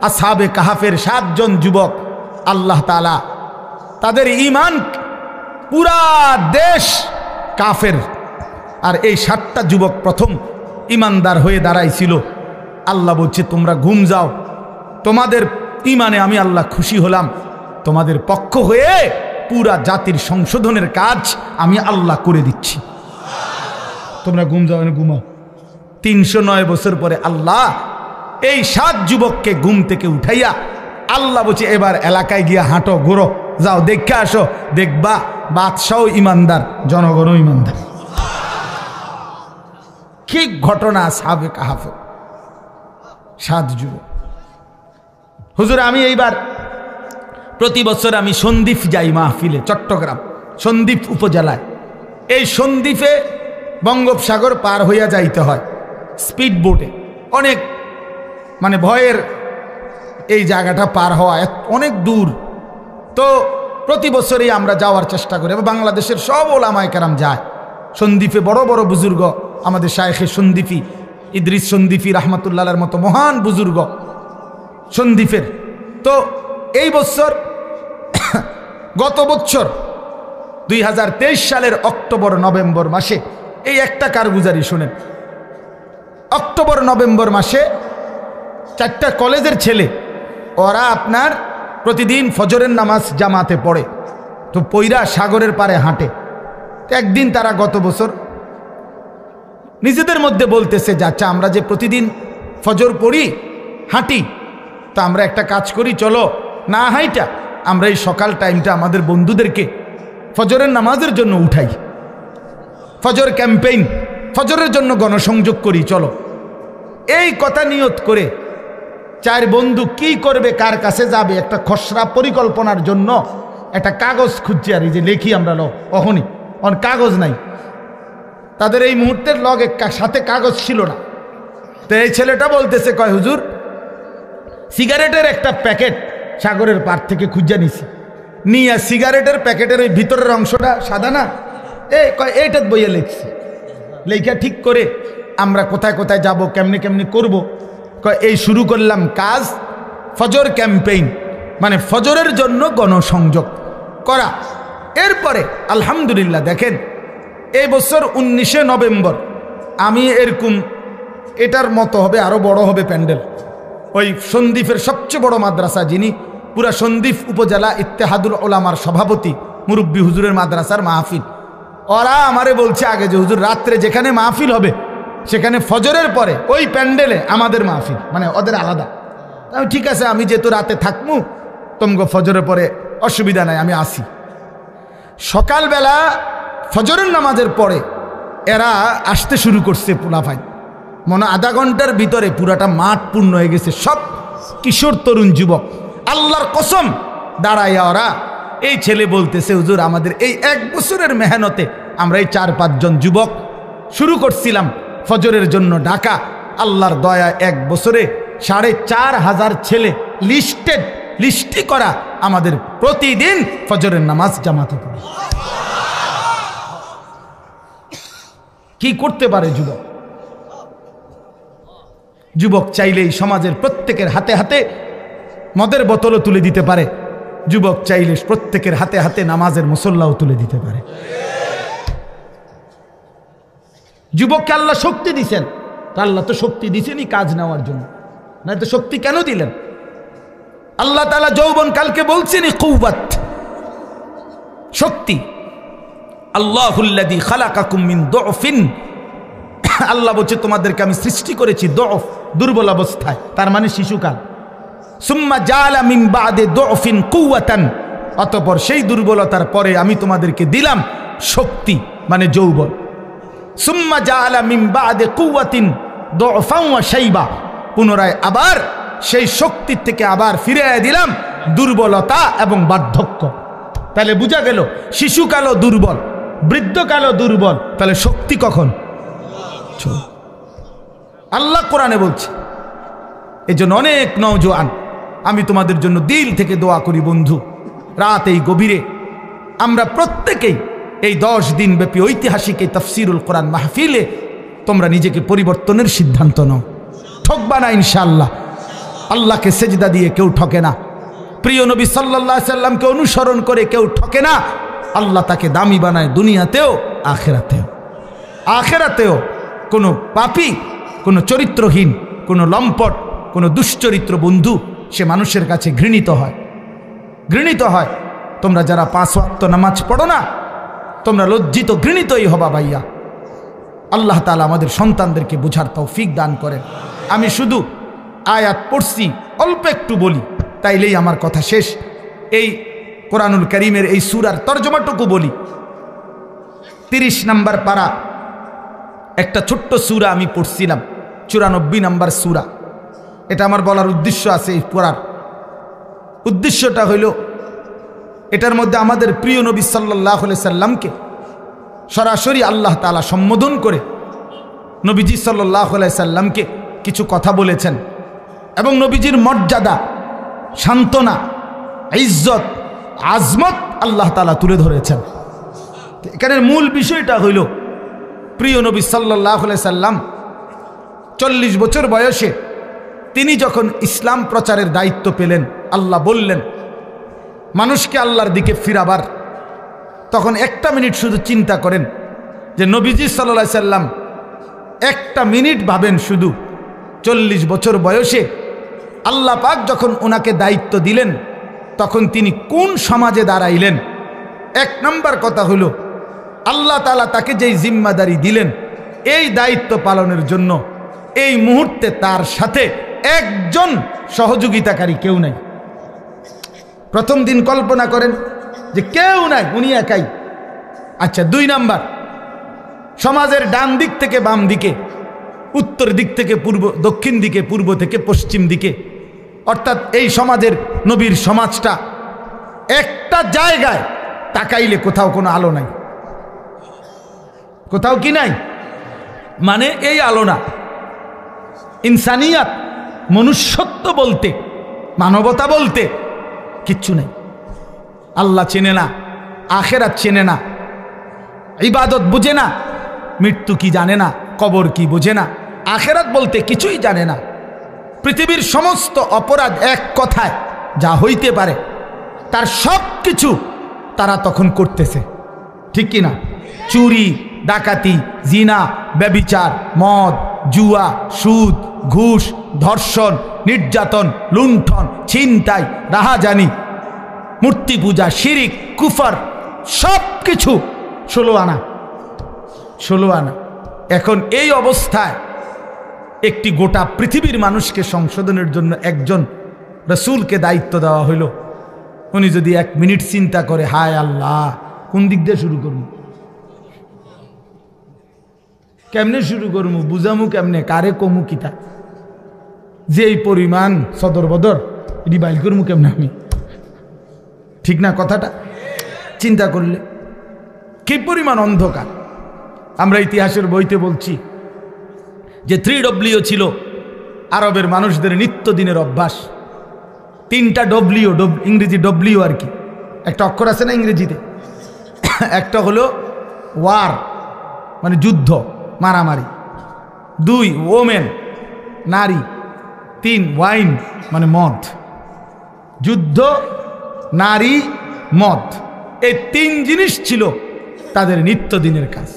আসহাবে কাহাফের 7 জন যুবক। আল্লাহ তাআলা তাদের ঈমান, পুরা দেশ কাফের, আর এই 7টা যুবক প্রথম ঈমানদার হয়ে দাঁড়াইছিল। আল্লাহ বলছে তোমরা ঘুম যাও, তোমাদের ঈমানে আমি আল্লাহ খুশি হলাম, তোমাদের পক্ষ হয়ে পুরা জাতির সংশোধনের কাজ আমি আল্লাহ করে দিচ্ছি। তোমরা ঘুম যাও, ঘুমাও। 309 বছর পরে আল্লাহ এই 7 যুবককে ঘুম থেকে উঠাইয়া আল্লাহ বলছে এবার এলাকায় গিয়া হাঁটো, ঘুরো, যাও, দেখে আসো, দেখবা বাদশাহ ইমানদার, জনগণও ইমানদার। কি ঘটনা! আসহাবে কাহাফে 7 যুবক। হুজুর আমি এইবার প্রতি বছর আমি সন্দ্বীপ যাই মাহফিলে, চট্টগ্রাম সন্দ্বীপ উপজেলায়। এই সন্দ্বীপে বঙ্গোপসাগর পার হইয়া যাইতে হয় স্পিড বোটে, অনেক মানে ভয়ের এই জায়গাটা পার হওয়া অনেক দূর। তো প্রতি বছরই আমরা যাওয়ার চেষ্টা করি, বাংলাদেশের সব ওলামায়ে কেরাম যায় সন্দ্বীপে। বড় বড় বুজুর্গ, আমাদের শায়েখে সন্দ্বীপী ইদ্রিস সন্দ্বীপী রাহমাতুল্লাহর মতো মহান বুজুর্গ সন্দ্বীপের। তো এই বছর, গত বছর 2023 সালের অক্টোবর নভেম্বর মাসে, এই একটা কারগুজারি শুনেন, অক্টোবর নভেম্বর মাসে 4টা কলেজের ছেলে, ওরা আপনার প্রতিদিন ফজরের নামাজ জামাতে পড়ে, তো পইরা সাগরের পারে হাঁটে। একদিন তারা গত বছর নিজেদের মধ্যে বলতেছে যে আচ্ছা আমরা যে প্রতিদিন ফজর পড়ি, হাঁটি, তো আমরা একটা কাজ করি, চলো না হাইটা আমরা এই সকাল টাইমটা আমাদের বন্ধুদেরকে ফজরের নামাজের জন্য উঠাই, ফজর ক্যাম্পেইন, ফজরের জন্য গণসংযোগ করি, চলো। এই কথা নিয়ত করে 4 বন্ধু কি করবে, কার কাছে যাবে, একটা খসড়া পরিকল্পনার জন্য একটা কাগজ খুঁজছে। আর এই যে লেখি আমরা অহনি কাগজ নাই, তাদের এই মুহূর্তের লগে সাথে কাগজ ছিল না। তো এই ছেলেটা বলতেছে, কয় হুজুর সিগারেটের একটা প্যাকেট সাগরের পার থেকে খুঁজে নিছি, নিয়ে সিগারেটের প্যাকেটের ওই ভিতরের অংশটা সাদা না, এইটা বইয়ে লিখছি, লেখা ঠিক করে আমরা কোথায় কোথায় যাব, কেমনি কেমনি করব। এই শুরু করলাম কাজ, ফজর ক্যাম্পেইন, মানে ফজরের জন্য গণসংযোগ করা। এরপরে আলহামদুলিল্লাহ দেখেন এই বছর 19শে নভেম্বর আমি এরকম, এটার মতো হবে, আরও বড় হবে প্যান্ডেল, ওই সন্দ্বীপের সবচেয়ে বড় মাদ্রাসা, যিনি পুরা সন্দ্বীপ উপজেলা ইত্তেহাদুল ওলামার সভাপতি, মুরব্বী হুজুরের মাদ্রাসার মাহফিল, ওরা আমারে বলছে আগে যে হুজুর রাত্রে যেখানে মাহফিল হবে সেখানে ফজরের পরে ওই প্যান্ডেলে আমাদের মাহফিল, মানে ওদের আলাদা। ঠিক আছে, আমি যেহেতু রাতে থাকবো, তোমাকে ফজরের পরে অসুবিধা নাই, আমি আসি। সকালবেলা ফজরের নামাজের পরে এরা আসতে শুরু করছে পোলাপাইন। মনে আধা ঘন্টার ভিতরে পুরাটা মাঠ পূর্ণ হয়ে গেছে, সব কিশোর তরুণ যুবক। আল্লাহর কসম দাঁড়াইয়া ওরা, এই ছেলে বলতেছে, হুজুর আমাদের এই 1 বছরের মেহনতে আমরা এই 4-5 জন যুবক শুরু করছিলাম ফজরের জন্য ডাকা। আল্লাহর দয়া 1 বছরে 4,500 ছেলে লিস্টি করা আমাদের প্রতিদিন ফজরের নামাজ জামাতে পড়ে। কি করতে পারে যুবক? যুবক চাইলেই সমাজের প্রত্যেকের হাতে হাতে মদের বোতলও তুলে দিতে পারে। যুবক চাইলে প্রত্যেকের হাতে হাতে নামাজের মুসল্লাও তুলে দিতে পারে। যুবককে আল্লাহ শক্তি দিছেন, তো আল্লাহ তো শক্তি দিছেনই কাজ নেওয়ার জন্য, না তো শক্তি কেন দিলেন? আল্লাহ তাআলা যৌবন কালকে বলছেনই কুওয়াত, শক্তি। আল্লাহুল্লাযী খালাকাকুম মিন দুফিন, আল্লাহ বলছে তোমাদেরকে আমি সৃষ্টি করেছি দুফ, দুর্বল অবস্থায়, তার মানে শিশুকাল। সুম্মা জাআলা মিন বা'দি দুফিন কুওয়াতান, অতঃপর সেই দুর্বলতার পরে আমি তোমাদেরকে দিলাম শক্তি, মানে যৌবন। সুম্মা জাআলা মিন বা'দি কুওয়াতিন দুফান ওয়া শাইবা, পুনরায় আবার সেই শক্তির থেকে আবার ফিরিয়ে দিলাম দুর্বলতা এবং বার্ধক্য। তাহলে বোঝা গেল শিশুকালও দুর্বল, বৃদ্ধকালও দুর্বল, তাহলে শক্তি কখন? আল্লাহ কোরআনে বলছে। এই জন্য অনেক নওজোয়ান, আমি তোমাদের জন্য দিল থেকে দোয়া করি বন্ধু, রাত এই গভীরে আমরা প্রত্যেকেই এই 10 দিন ব্যাপী ঐতিহাসিক এই তাফসিরুল কোরআন মাহফিলে তোমরা নিজেকে পরিবর্তনের সিদ্ধান্ত নাও। ঠকবা না ইনশাআল্লাহ। আল্লাহকে সেজদা দিয়ে কেউ ঠকে না, প্রিয় নবী সাল্লাল্লাহু আলাইহি সাল্লামকে অনুসরণ করে কেউ ঠকে না। আল্লাহ তাকে দামি বানায় দুনিয়াতেও আখিরাতেও। আখিরাতেও কোনো পাপী, কোনো চরিত্রহীন, কোনো লম্পট, কোনো দুশ্চরিত্র বন্ধু সে মানুষের কাছে ঘৃণিত হয়, ঘৃণিত হয়। তোমরা যারা 5 ওয়াক্ত নামাজ পড়ো না, তোমরা লজ্জিত ঘৃণিতই হবা ভাইয়া। আল্লাহ তাআলা আমাদের সন্তানদেরকে বোঝার তৌফিক দান করেন। আমি শুধু আয়াত পড়ছি, অল্প একটু বলি, তাইলেই আমার কথা শেষ। এই কোরআনুল কারীমের এই সূরার তরজমাটুকু বলি। 30 নম্বর পারা একটা ছোট্ট সূরা আমি পড়ছিলাম, 94 নম্বর সূরা। এটা আমার বলার উদ্দেশ্য আছে, এই পড়ার উদ্দেশ্যটা হইল এটার মধ্যে আমাদের প্রিয় নবী সাল্লাল্লাহু আলাইহি সাল্লামকে সরাসরি আল্লাহ তাআলা সম্বোধন করে নবীজি সাল্লাল্লাহু আলাইহি সাল্লামকে কিছু কথা বলেছেন এবং নবীজির মর্যাদা, সান্ত্বনা, ইজ্জত, আজমত আল্লাহ তাআলা তুলে ধরেছেন। এখানের মূল বিষয়টা হইল প্রিয় নবী সাল্লাল্লাহু আলাইহি সাল্লাম 40 বছর বয়সে তিনি যখন ইসলাম প্রচারের দায়িত্ব পেলেন, আল্লাহ বললেন মানুষকে আল্লাহর দিকে ফিরাবার, তখন একটা মিনিট শুধু চিন্তা করেন যে নবীজি সাল্লাল্লাহু আলাইহি সাল্লাম একটা মিনিট ভাবেন শুধু 40 বছর বয়সে আল্লাহ পাক যখন ওনাকে দায়িত্ব দিলেন তখন তিনি কোন সমাজে দাঁড়াইলেন। 1 নম্বর কথা হলো আল্লাহ তাআলা তাকে যেই জিম্মাদারি দিলেন এই দায়িত্ব পালনের জন্য এই মুহূর্তে তার সাথে একজন সহযোগিতাকারী কেউ নাই। প্রথম দিন কল্পনা করেন যে কেউ নাই, উনি একাই। আচ্ছা, 2 নাম্বার, সমাজের ডান দিক থেকে বাম দিকে, উত্তর দিক থেকে পূর্ব, দক্ষিণ দিকে, পূর্ব থেকে পশ্চিম দিকে, অর্থাৎ এই সমাজের নবীর সমাজটা একটা জায়গায় তাকাইলে কোথাও কোনো আলো নাই, কোথাও কি নাই, মানে এই আলো না। ইনসানিয়াত, মনুষ্যত্ব বলতে, মানবতা বলতে কিচ্ছু নেই। আল্লাহ চেনে না, আখেরাত চেনে না, ইবাদত বুঝে না, মৃত্যু কি জানে না, কবর কি বুঝে না, আখেরাত বলতে কিছুই জানে না। পৃথিবীর সমস্ত অপরাধ এক কথায় যা হইতে পারে তার সব কিছু তারা তখন করতেছে, ঠিক কি না? চুরি, ডাকাতি, জিনা, ব্যভিচার, মদ, জুয়া, সুদ, ঘুষ, ধর্ষণ, নির্যাতন, লুণ্ঠন, ছিনতাই, রাহাজানি, মূর্তি পূজা, শিরিক, কুফর, সব কিছু 16 আনা। এখন এই অবস্থায় একটি গোটা পৃথিবীর মানুষকে সংশোধনের জন্য একজন রসুলকে দায়িত্ব দেওয়া হইল, উনি যদি 1 মিনিট চিন্তা করে, হায় আল্লাহ কোন দিক দিয়ে শুরু করবো, কেমনে শুরু করবো, বুঝামু কেমনে, কারে কমু কিতা, যে এই পরিমাণ সদর বদর এটি বাইল করবো কেমনে আমি, ঠিক না কথাটা? চিন্তা করলে কি পরিমাণ অন্ধকার। আমরা ইতিহাসের বইতে বলছি যে 3W ছিল আরবের মানুষদের নিত্যদিনের অভ্যাস। 3টা W, ইংরেজি W আর কি, একটা অক্ষর আছে না ইংরেজিতে, একটা হলো ওয়ার মানে যুদ্ধ মারামারি, 2 ওমেন নারী, 3 ওয়াইন মানে মদ। যুদ্ধ, নারী, মদ, এই 3 জিনিস ছিল তাদের নিত্যদিনের কাজ।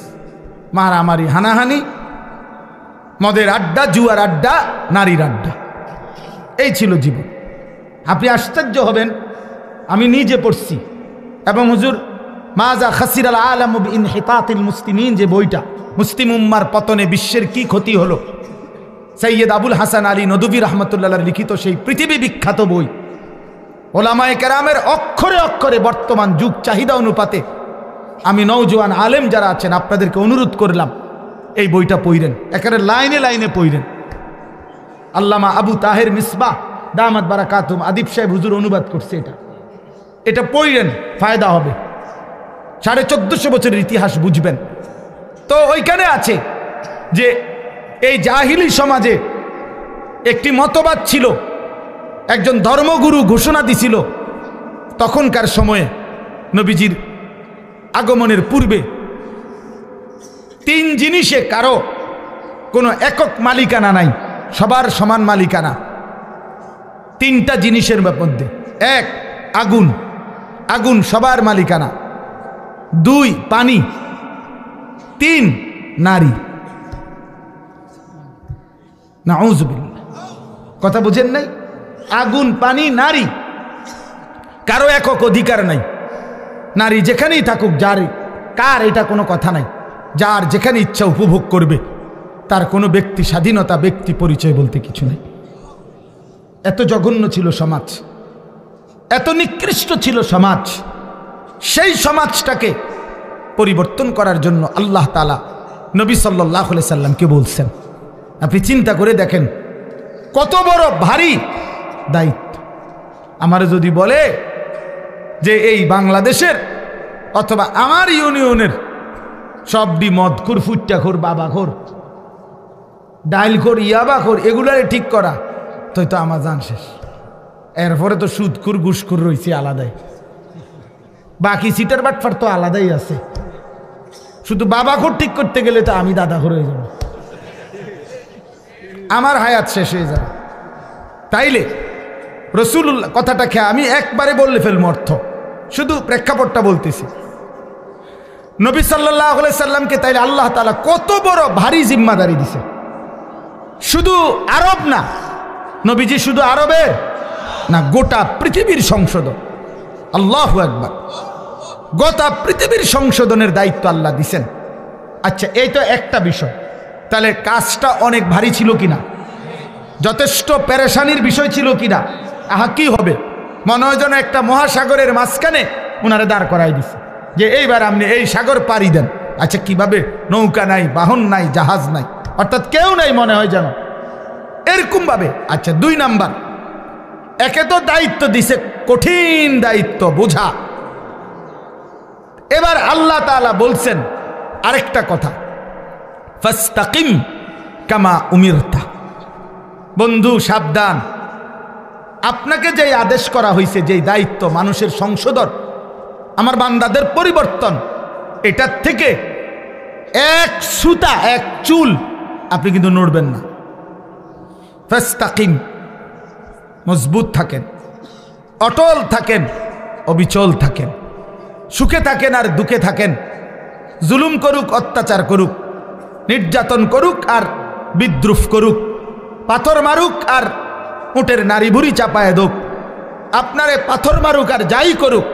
মারামারি, হানাহানি, মদের আড্ডা, জুয়ার আড্ডা, নারীর আড্ডা, এই ছিল জীবন। আপনি আশ্চর্য হবেন, আমি নিজে পড়ছি, এবং হুজুর মাজা খাসিরাল আলাম বিইনহিতাতিল মুসলিমিন যে বইটা, মুসলিম উম্মার পতনে বিশ্বের কি ক্ষতি হলো, সৈয়দ আবুল হাসান আলী নদভী রহমতুল্লাহ লিখিত সেই পৃথিবী বিখ্যাত বই, ওলামায়ে কেরামের অক্ষরে অক্ষরে বর্তমান যুগ চাহিদা অনুপাতে আমি নওজোয়ান আলেম যারা আছেন আপনাদেরকে অনুরোধ করলাম এই বইটা পড়েন, একেবারে লাইনে লাইনে পড়েন। আল্লামা আবু তাহের মিসবাহ দামাত বারাকাতুম আদিব সাহেব হুজুর অনুবাদ করছে, এটা পড়েন, ফায়দা হবে। 1450 বছরের ইতিহাস বুঝবেন। তো ওইখানে আছে যে এই জাহিলি সমাজে একটি মতবাদ ছিল, একজন ধর্মগুরু ঘোষণা দিছিল তখনকার সময়ে নবীজির আগমনের পূর্বে 3 জিনিসে কারো কোনো একক মালিকানা নাই, সবার সমান মালিকানা। 3টা জিনিসের মধ্যে, 1 আগুন, আগুন সবার মালিকানা, 2 পানি, 3 নারী। নাউযুবিল্লাহ, কথা বুঝেন নাই? আগুন, পানি, নারী, কারো একক অধিকার নাই। নারী যেখানেই থাকুক, যার কার এটা কোনো কথা নাই, যার যেখানে ইচ্ছা উপভোগ করবে, তার কোনো ব্যক্তি স্বাধীনতা, ব্যক্তি পরিচয় বলতে কিছু নেই। এত জঘন্য ছিল সমাজ, এত নিকৃষ্ট ছিল সমাজ। সেই সমাজটাকে পরিবর্তন করার জন্য আল্লাহ তাআলা নবী সাল্লাল্লাহু আলাইহি সাল্লামকে বলছেন। আপনি চিন্তা করে দেখেন কত বড় ভারী দায়িত্ব। আমার যদি বলে যে এই বাংলাদেশের অথবা আমার ইউনিয়নের সবডি মদখোর, ফুট্টাখোর, বাবাখোর, ডাইলখোর, ইয়াবাখোর, এগুলারে ঠিক করা, তো আমার জান শেষ। এরপরে তো সুদখোর, ঘুষখোর রয়েছে আলাদাই, বাকি সিটার বাটফার তো আলাদাই আছে। শুধু বাবাখোর ঠিক করতে গেলে তো আমি দাদাখোর হয়ে যাব, আমার হায়াত শেষ হয়ে যাবে। তাইলে রাসূলুল্লাহ কথাটা খেয়ে আমি একবারে বললে ফেলবো অর্থ, শুধু প্রেক্ষাপটটা বলতেছি। নবী সাল্লাল্লাহু আলাইহি সাল্লামকে তাইলে আল্লাহ তাআলা কত বড় ভারী জিম্মাদারি দিছে। শুধু আরব না, নবীজি শুধু আরবের না, গোটা পৃথিবীর সংশোধন। আল্লাহু আকবার, গোটা পৃথিবীর সংশোধনের দায়িত্ব আল্লাহ দিছেন। আচ্ছা, এই তো একটা বিষয়, তাহলে কাজটা অনেক ভারী ছিল কিনা, যথেষ্ট পেরেশানির বিষয় ছিল কিনা? আহা, কি হবে, মনে হয় যেন একটা মহাসাগরের মাঝখানে ওনারে দাঁড় করাই দিছে যে এইবার আপনি এই সাগর পাড়ি দেন। আচ্ছা, কিভাবে? নৌকা নাই, বাহন নাই, জাহাজ নাই, অর্থাৎ কেউ নাই, মনে হয় যেন এরকম ভাবে। আচ্ছা, 2 নাম্বার, একে তো দায়িত্ব দিছে, কঠিন দায়িত্ব বোঝা। এবার আল্লাহ তাআলা বলছেন আরেকটা কথা, ফাস্তাকিম কামা উমিরতা। বন্ধু সাবধান, আপনাকে যে আদেশ করা হয়েছে, যে দায়িত্ব মানুষের সংশোধন, আমার বান্দাদের পরিবর্তন, এটার থেকে এক সুতা, এক চুল আপনি কিন্তু নড়বেন না। ফাস্তাকিম, মজবুত থাকেন, অটল থাকেন, অবিচল থাকেন, সুখে থাকেন আর দুঃখে থাকেন, জুলুম করুক, অত্যাচার করুক, নির্যাতন করুক আর বিদ্রুপ করুক, পাথর মারুক আর উটের নারী ভুড়ি চাপায় দোক, আপনারে পাথর মারুক আর যাই করুক,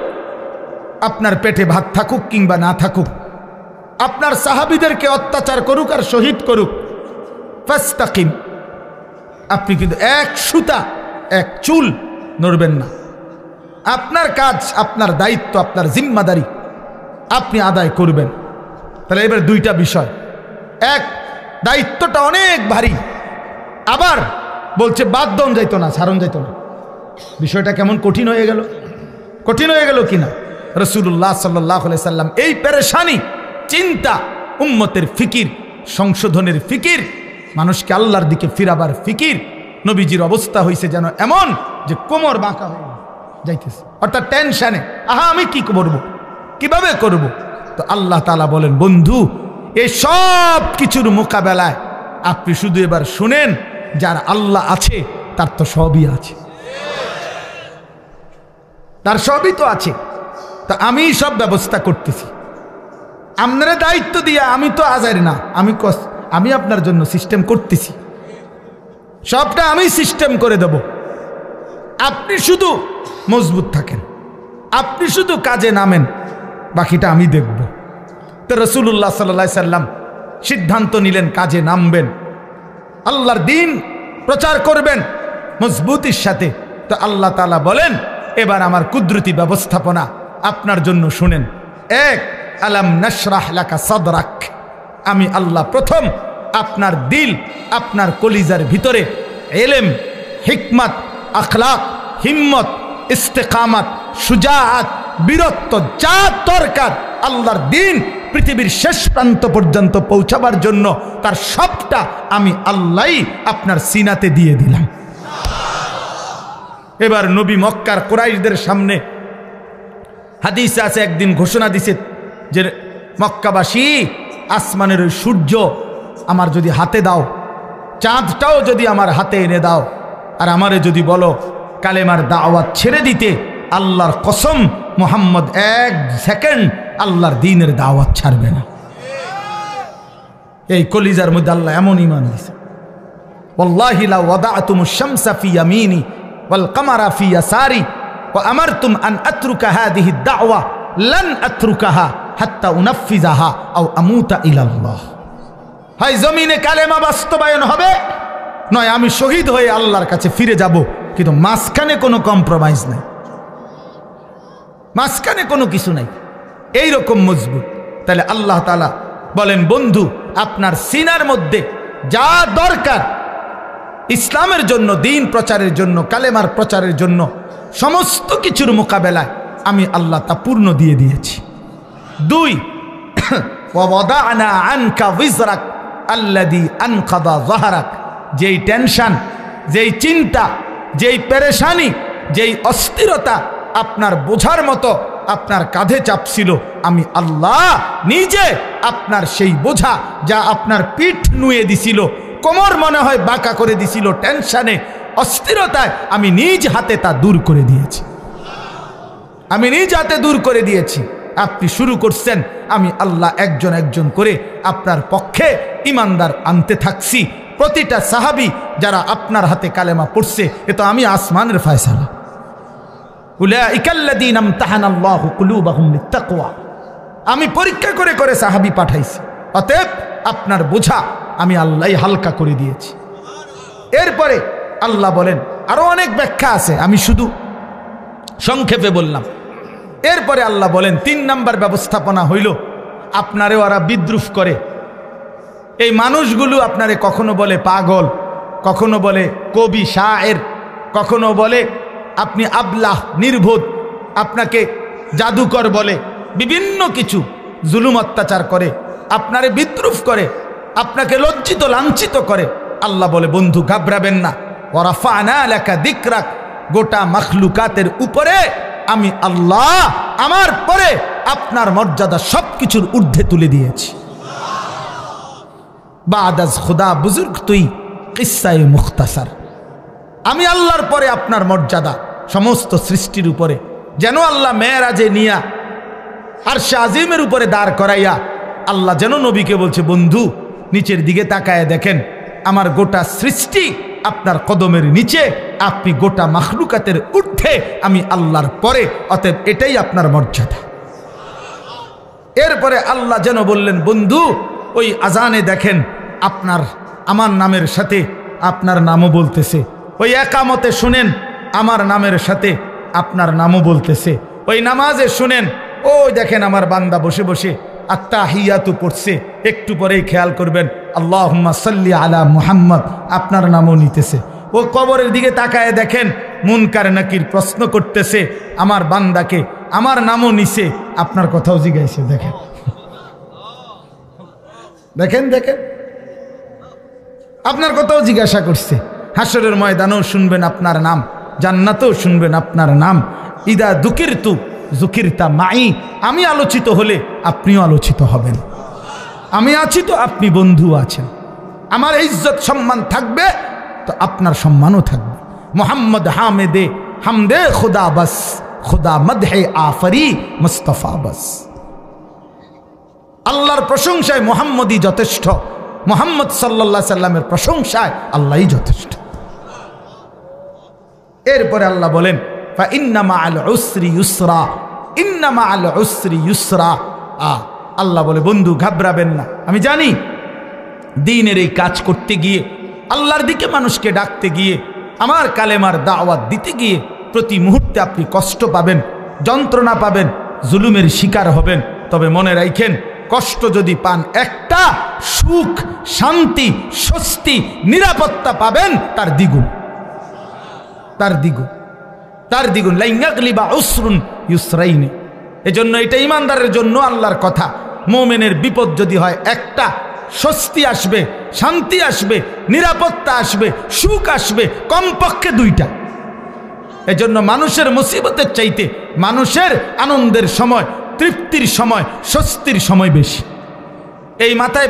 আপনার পেটে ভাত থাকুক কিংবা না থাকুক, আপনার সাহাবীদেরকে অত্যাচার করুক আর শহীদ করুক, ফাস্তাকিম, আপনি কিন্তু এক সুতা, এক চুল নড়বেন না। আপনার কাজ, আপনার দায়িত্ব, আপনার জিম্মাদারি আপনি আদায় করবেন। তাহলে এবার দুইটা বিষয়, এক, দায়িত্বটা অনেক ভারী, আবার বলছে বাদ দন যাইতো না, ছাড়ন যাইতো না। বিষয়টা কেমন কঠিন হয়ে গেল, কঠিন হয়ে গেল কিনা। রাসূলুল্লাহ সাল্লাল্লাহু আলাইহি সাল্লাম এই পেরেশানি, চিন্তা, উম্মতের ফিকির, সংশোধনের ফিকির, মানুষকে আল্লাহর দিকে ফিরাবার ফিকির, নবীজির অবস্থা হয়েছে যেন এমন যে কোমর বাঁকা হয়ে যাইতেছে, অর্থাৎ টেনশনে, আহা আমি কি করব, কিভাবে করব। তো আল্লাহ তাআলা বলেন, বন্ধু এই সব কিছুর মোকাবেলায় আপনি শুধু এবার শুনেন, যার আল্লাহ আছে তার তো সবই আছে, তার সবই তো আছে। তা আমি সব ব্যবস্থা করতেছি, আপনারা দায়িত্ব দিয়ে, আমি তো আজার না, আমি আপনার জন্য সিস্টেম করতেছি, সবটা আমি সিস্টেম করে দেব। আপনি শুধু মজবুত থাকেন, আপনি শুধু কাজে নামেন, বাকিটা আমি দেখব। তো রাসূলুল্লাহ সাল্লাল্লাহু আলাইহি সাল্লাম সিদ্ধান্ত নিলেন কাজে নামবেন, আল্লাহর দ্বীন প্রচার করবেন মজবুতির সাথে। তো আল্লাহ তাআলা বলেন, এবার আমার কুদরতি ব্যবস্থাপনা আপনার জন্য শুনেন। এক, আলাম নাশরাহ লাকা সাদরাক, আমি আল্লাহ প্রথম আপনার দিল, আপনার কলিজার ভিতরে ইলম, হিকমত, আখলাক, হিম্মত, ইস্তেকামত, শুজাআত, বীরত্ব, যা দরকার আল্লাহর দ্বীন পৃথিবীর শেষ প্রান্ত পর্যন্ত পৌঁছাবার জন্য, তার সবটা আমি আল্লাহই আপনার সিনাতে দিয়ে দিলাম। এবার নবী মক্কার কুরাইশদের সামনে, হাদিসে আছে, একদিন ঘোষণা দিছে যে মক্কাবাসী, আসমানের ওই সূর্য আমার যদি হাতে দাও, চাঁদটাও যদি আমার হাতে এনে দাও, আর আমারে যদি বলো কালেমার দাওয়াত ছেড়ে দিতে, আল্লাহর কসম মুহাম্মদ এক সেকেন্ড আল্লাহর দ্বীনের দাওয়াত ছাড়বে না। এই কলিজার মধ্যে আল্লাহ এমন ঈমান দিয়েছে, ওয়াল্লাহি লা ওয়াদাতুমুশ শামসা ফি ইয়ামিনি ওয়াল কামারা ফি ইয়াসারি ওয়া আমারতুম আন আতরুকা হাদিহি দাওয়া লান আতরুকাহা হাত্তা উনাফিজাহা আও আমুতা ইলাল্লাহ। হয় জমিনে কালেমা বাস্তবায়ন হবে, নয় আমি শহীদ হয়ে আল্লাহর কাছে ফিরে যাব, কিন্তু মাঝখানে কোনো কম্প্রোমাইজ নাই, মাঝখানে কোনো কিছু নাই, এইরকম মজবুত। তাহলে আল্লাহ তাআলা বলেন, বন্ধু আপনার সিনার মধ্যে যা দরকার ইসলামের জন্য, দ্বীন প্রচারের জন্য, কালেমার প্রচারের জন্য, সমস্ত কিছুর মোকাবেলায় আমি আল্লাহ তা পূর্ণ দিয়ে দিয়েছি। দুই, ওয়াদানা আনকা বিজরাক আল্লাযী আনকাদা যাহরাক, যেই টেনশন, যেই চিন্তা, যেই পেরেশানি, যেই অস্থিরতা আপনার বোঝার মতো আপনার কাঁধে চাপছিল, আমি আল্লাহ নিজে আপনার সেই বোঝা, যা আপনার পিঠ নুয়ে দিছিল, কোমর মনে হয় বাঁকা করে দিছিল টেনশনে, অস্থিরতায়, আমি নিজ হাতে তা দূর করে দিয়েছি, আমি নিজ হাতে দূর করে দিয়েছি। আপনি শুরু করছেন, আমি আল্লাহ একজন একজন করে আপনার পক্ষে ইমানদার আনতে থাকছি। প্রতিটা সাহাবী যারা আপনার হাতে কালেমা পড়ছে, এ তো আমি আসমানের ফয়সালা। উলাইকাল্লাযীনা ইমতাহানাল্লাহু কুলুবাহুম লিত্তাকওয়া, আমি পরীক্ষা করে করে সাহাবী পাঠাইছি, অতএব আপনার বোঝা আমি আল্লাহই হালকা করে দিয়েছি। এরপরে আল্লাহ বলেন, আরো অনেক ব্যাখ্যা আছে, আমি শুধু সংক্ষেপে বললাম। এরপরে আল্লাহ বলেন, 3 নাম্বার ব্যবস্থাপনা হইল, আপনারে ওরা বিদ্রুপ করে, এই মানুষগুলো আপনারে কখনো বলে পাগল, কখনো বলে কবি শায়ের, কখনো বলে আপনি আবলাহ, নির্বোধ, আপনাকে জাদুকর বলে, বিভিন্ন কিছু জুলুম অত্যাচার করে, আপনারে বিদ্রুপ করে, আপনাকে লজ্জিত লাঞ্ছিত করে। আল্লাহ বলে, বন্ধু ঘাবড়াবেন না, ওয়ারাফা'না লাকা যিকরাক, গোটা মাখলুকাতের উপরে আমি আল্লাহ আমার পরে আপনার মর্যাদা সবকিছুর ঊর্ধ্বে তুলে দিয়েছি। বাদাজ খুদা বুজুর্গ তুই কিস্সায়ে মুখতাসার, আমি আল্লাহর পরে আপনার মর্যাদা সমস্ত সৃষ্টির উপরে, যেন আল্লাহ মেরাজে নিয়া আরশে আজিমের উপরে দাঁড় করাইয়া আল্লাহ যেন নবীকে বলছে, বন্ধু নিচের দিকে তাকায় দেখেন, আমার গোটা সৃষ্টি আপনার কদমের নিচে, আপনি গোটা মাখলুকাতের ঊর্ধ্বে, আমি আল্লাহর পরে, অতএব এটাই আপনার মর্যাদা। এরপরে আল্লাহ যেন বললেন, বন্ধু ওই আজানে দেখেন আমার নামের সাথে আপনার নামও বলতেছে, ওই একামতে শুনেন আমার নামের সাথে আপনার নামও বলতেছে। ওই নামাজে শুনেন, ওই দেখেন আমার বান্দা বসে বসে আত্তাহিয়াতু পড়ছে, একটু পরেই খেয়াল করবেন আল্লাহুম্মা সাল্লি আলা মুহাম্মদ, আপনার নামও নিতেছে। ও কবরের দিকে তাকায় দেখেন মুনকার নাকির প্রশ্ন করতেছে আমার বান্দাকে, আমার নামও নিছে, আপনার কথাও জিজ্ঞাসা। দেখেন দেখেন দেখেন আপনার কথাও জিজ্ঞাসা করছে। হাসরের ময়দানেও শুনবেন আপনার নাম, জান্নাতেও শুনবেন আপনার নাম। ইদা দুকিরতু জুকিরতা মাই, আমি আলোচিত হলে আপনিও আলোচিত হবেন। আমি আছি তো আপনি বন্ধু আছেন। আমার ইজ্জত সম্মান থাকবে তো আপনার সম্মানও থাকবে। মোহাম্মদ হামেদে হামদে খুদা বাস, খুদা মদহে আফরি মুস্তফা বাস। আল্লাহর প্রশংসায় মোহাম্মদই যথেষ্ট, মোহাম্মদ সাল্লাল্লাহু সাল্লামের প্রশংসায় আল্লাহই যথেষ্ট। এরপরে আল্লাহ বলেন ফা ইন্না মাআল উসরি ইউসরা, ইন্না মাআল উসরি ইউসরা। আল্লাহ বলে বন্ধু ঘাবড়াবেন না। আমি জানি দ্বীনের এই কাজ করতে গিয়ে, আল্লাহর দিকে মানুষকে ডাকতে গিয়ে, আমার কালেমার দাওয়াত দিতে গিয়ে প্রতি মুহূর্তে আপনি কষ্ট পাবেন, যন্ত্রণা পাবেন, জুলুমের শিকার হবেন। তবে মনে রাখেন, কষ্ট যদি পান একটা, সুখ শান্তি স্বস্তি নিরাপত্তা পাবেন তার দ্বিগুণ, তার দ্বিগুণ, তার দ্বিগুণ। লাইয়াগলিবা উসরুন ইউসরাইনি। এজন্য এটা ইমানদারের জন্য আল্লাহর কথা। মুমিনের বিপদ যদি হয় একটা, স্বস্তি আসবে, শান্তি আসবে, নিরাপত্তা আসবে, সুখ আসবে, কমপক্ষে দুইটা। এজন্য মানুষের মুসিবতের চাইতে মানুষের আনন্দের সময়, তৃপ্তির সময়, স্বস্তির সময় বেশি। এই মাথায়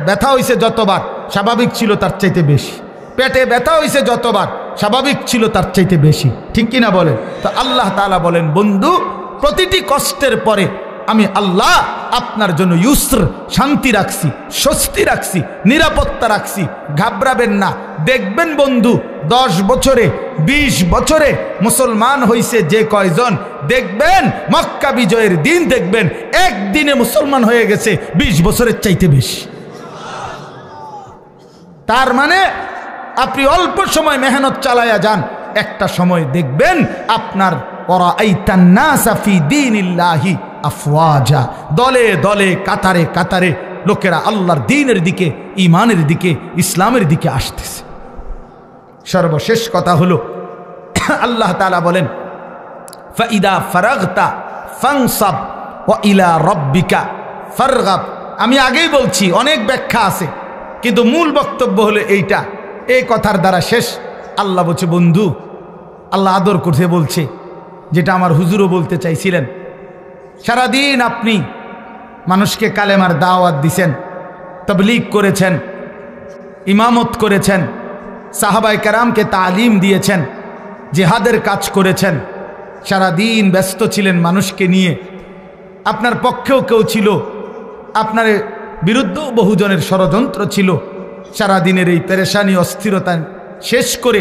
ব্যথা হয়েছে যতবার, স্বাভাবিক ছিল তার চাইতে বেশি। পেটে ব্যথা হয়েছে যতবার, স্বাভাবিক ছিল তার চাইতে বেশি। ঠিক কিনা বলেন? তো আল্লাহ তাআলা বলেন বন্ধু, প্রতিটি কষ্টের পরে আমি আল্লাহ আপনার জন্য ইউসর, শান্তি রাখছি, স্বস্তি রাখছি, নিরাপত্তা রাখছি। ঘাবড়াবেন না। দেখবেন বন্ধু 10 বছরে 20 বছরে মুসলমান হইছে যে কয়জন, দেখবেন মক্কা বিজয়ের দিন দেখবেন একদিনে মুসলমান হয়ে গেছে 20 বছরের চাইতে বেশি। তার মানে আপনি অল্প সময় মেহনত চালায়া যান, একটা সময় দেখবেন আপনার ওরাআইতান নাসা ফি দীনিল্লাহি আফওয়াজা, দলে দলে কাতারে কাতারে লোকেরা আল্লাহর দ্বীনের দিকে, ঈমানের দিকে, ইসলামের দিকে আসতেছে। সর্বশেষ কথা হলো আল্লাহ তাআলা বলেন ফাইদা ফারাগতা ফানসাব ওয়া ইলা রাব্বিকা ফারগাব। আমি আগেই বলছি, অনেক ব্যাখ্যা আছে, কিন্তু মূল বক্তব্য হলো এইটা। এই কথার দ্বারা শেষ। আল্লাহ বলছে বন্ধু, আল্লাহ আদর করতে বলছে, যেটা আমার হুজুরও বলতে চাইছিলেন। সারাদিন আপনি মানুষকে কালেমার দাওয়াত দিছেন, তাবলীগ করেছেন, ইমামত করেছেন, সাহাবায়ে কেরামকে তালিম দিয়েছেন, জিহাদের কাজ করেছেন, সারাদিন ব্যস্ত ছিলেন মানুষকে নিয়ে। আপনার পক্ষেও কেউ ছিল, আপনার বিরুদ্ধেও বহুজনের ষড়যন্ত্র ছিল। সারাদিনের এই পেরেশানি অস্থিরতা শেষ করে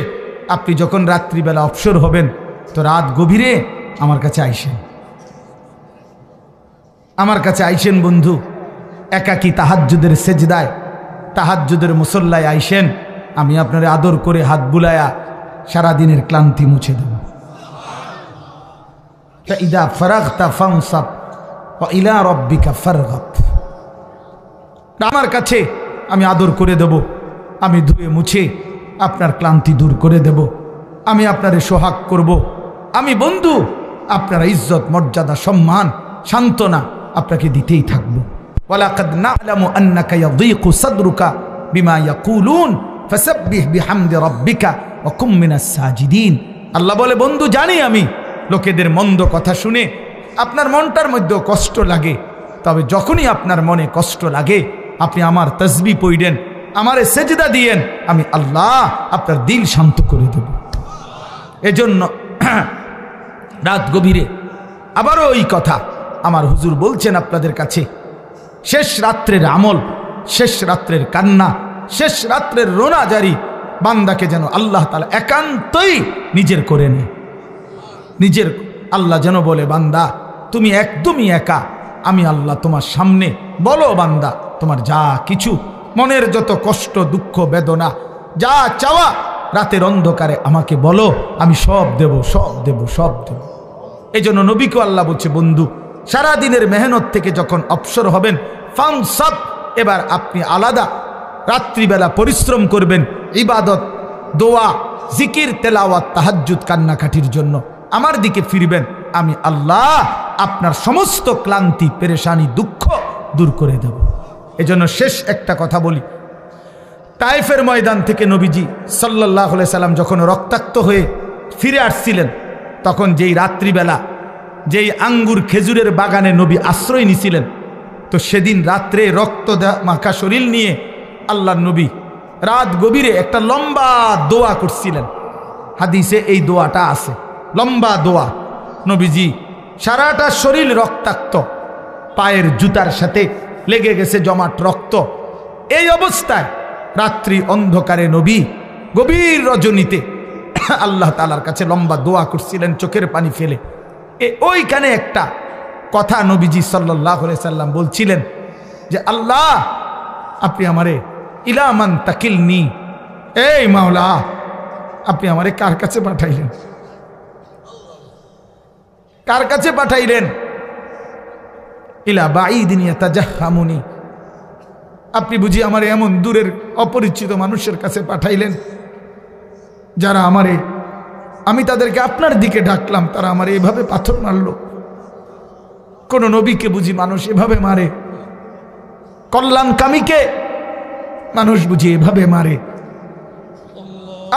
আপনি যখন রাত্রিবেলা অবসর হবেন, তো রাত গভীরে আমার কাছে আইসেন, আমার কাছে আইসেন বন্ধু। একাকী তাহাজ্জুদের সেজদায়, তাহাজ্জুদের মুসল্লায় আইসেন। আমি আপনার আদর করে হাত বুলায়া সারাদিনের ক্লান্তি মুছে দেব। ইদা ফারাগতা ফানসাব ওয়া ইলা রাব্বিকা ফারগাব। আমার কাছে আমি আদর করে দেব, আমি ধুয়ে মুছে আপনার ক্লান্তি দূর করে দেব, আমি আপনারে সোহাগ করব। আমি বন্ধু আপনার ইজ্জত, মর্যাদা, সম্মান, সান্ত্বনা আপনাকে দিতেই থাকব। ওয়ালাকাদ না'লামু আন্নাকা ইয়াযীকু সাদরুকা বিমা ইয়াকুলুন ফাসাব্বিহ বিহামদি রাব্বিকা ওয়া কুম মিনাস সাজিদিন। আল্লাহ বলে বন্ধু জানি আমি লোকেদের মন্দ কথা শুনে আপনার মনটার মধ্যে কষ্ট লাগে, তবে যখনই আপনার মনে কষ্ট লাগে আপনি আমার তাসবিহ পড়েন, আমারে সেজদা দিয়েন, আমি আল্লাহ আপনার দিল শান্ত করে দেব। এজন্য রাত গভীরে আবারও ওই কথা আমার হুজুর বলছেন আপনাদের কাছে, শেষ রাত্রের আমল, শেষ রাত্রের কান্না, শেষ রাত্রের রোনাজারি বান্দাকে যেন আল্লাহ তাআলা একান্তই নিজের করে নেয়। নিজের আল্লাহ যেন বলে বান্দা তুমি একদমই একা, আমি আল্লাহ তোমার সামনে। বলো বান্দা, তোমার যা কিছু মনের যত কষ্ট, দুঃখ, বেদনা, যা চাওয়া রাতের অন্ধকারে আমাকে বলো, আমি সব দেব, সব দেব, সব দেব। এই জন্য নবীকে আল্লাহ বলছে, বন্ধু সারাদিনের মেহনত থেকে যখন অবসর হবেন ফানসাব, এবার আপনি আলাদা রাত্রিবেলা পরিশ্রম করবেন ইবাদত, দোয়া, জিকির, তেলাওয়াত, তাহাজ্জুদ, কান্নাকাটির জন্য আমার দিকে ফিরবেন। আমি আল্লাহ আপনার সমস্ত ক্লান্তি, পেরেশানি, দুঃখ দূর করে দেব। এজন্য শেষ একটা কথা বলি, তায়েফের ময়দান থেকে নবীজি সাল্লাল্লাহু আলাইহি সাল্লাম যখন রক্তাক্ত হয়ে ফিরে আসছিলেন, তখন যেই রাত্রিবেলা যেই আঙ্গুর খেজুরের বাগানে নবী আশ্রয় নিছিলেন, তো সেদিন রাত্রে রক্ত মাখা শরীর নিয়ে আল্লাহর নবী রাত গভীরে একটা লম্বা দোয়া করছিলেন। হাদিসে এই দোয়াটা আছে, লম্বা দোয়া। নবীজি সারাটা শরীর রক্তাক্ত, পায়ের জুতার সাথে লেগে গেছে জমাট রক্ত। এই অবস্থায় রাত্রি অন্ধকারে নবী গভীর রজনীতে আল্লাহ তাআলার কাছে লম্বা দোয়া করছিলেন চোখের পানি ফেলে। ওইখানে একটা কথা নবীজি সাল্লাল্লাহু আলাইহি সাল্লাম বলছিলেন যে, আল্লাহ আপনি আমারে ইলা মান তাকিলনি, এই মাওলা আপনি আমারে কার কাছে পাঠাইলেন, কার কাছে পাঠাইলেন? ইলা বাঈদিন ইয়াতাজাহামুনি, আপনি বুঝি আমারে এমন দূরের অপরিচিত মানুষের কাছে পাঠাইলেন যারা আমারে, আমি তাদেরকে আপনার দিকে ডাকলাম, তারা আমারে এভাবে পাথর মারলো। কোন নবীকে বুঝি মানুষ এভাবে মারে? কল্যাণকামীকে মানুষ বুঝি এভাবে মারে?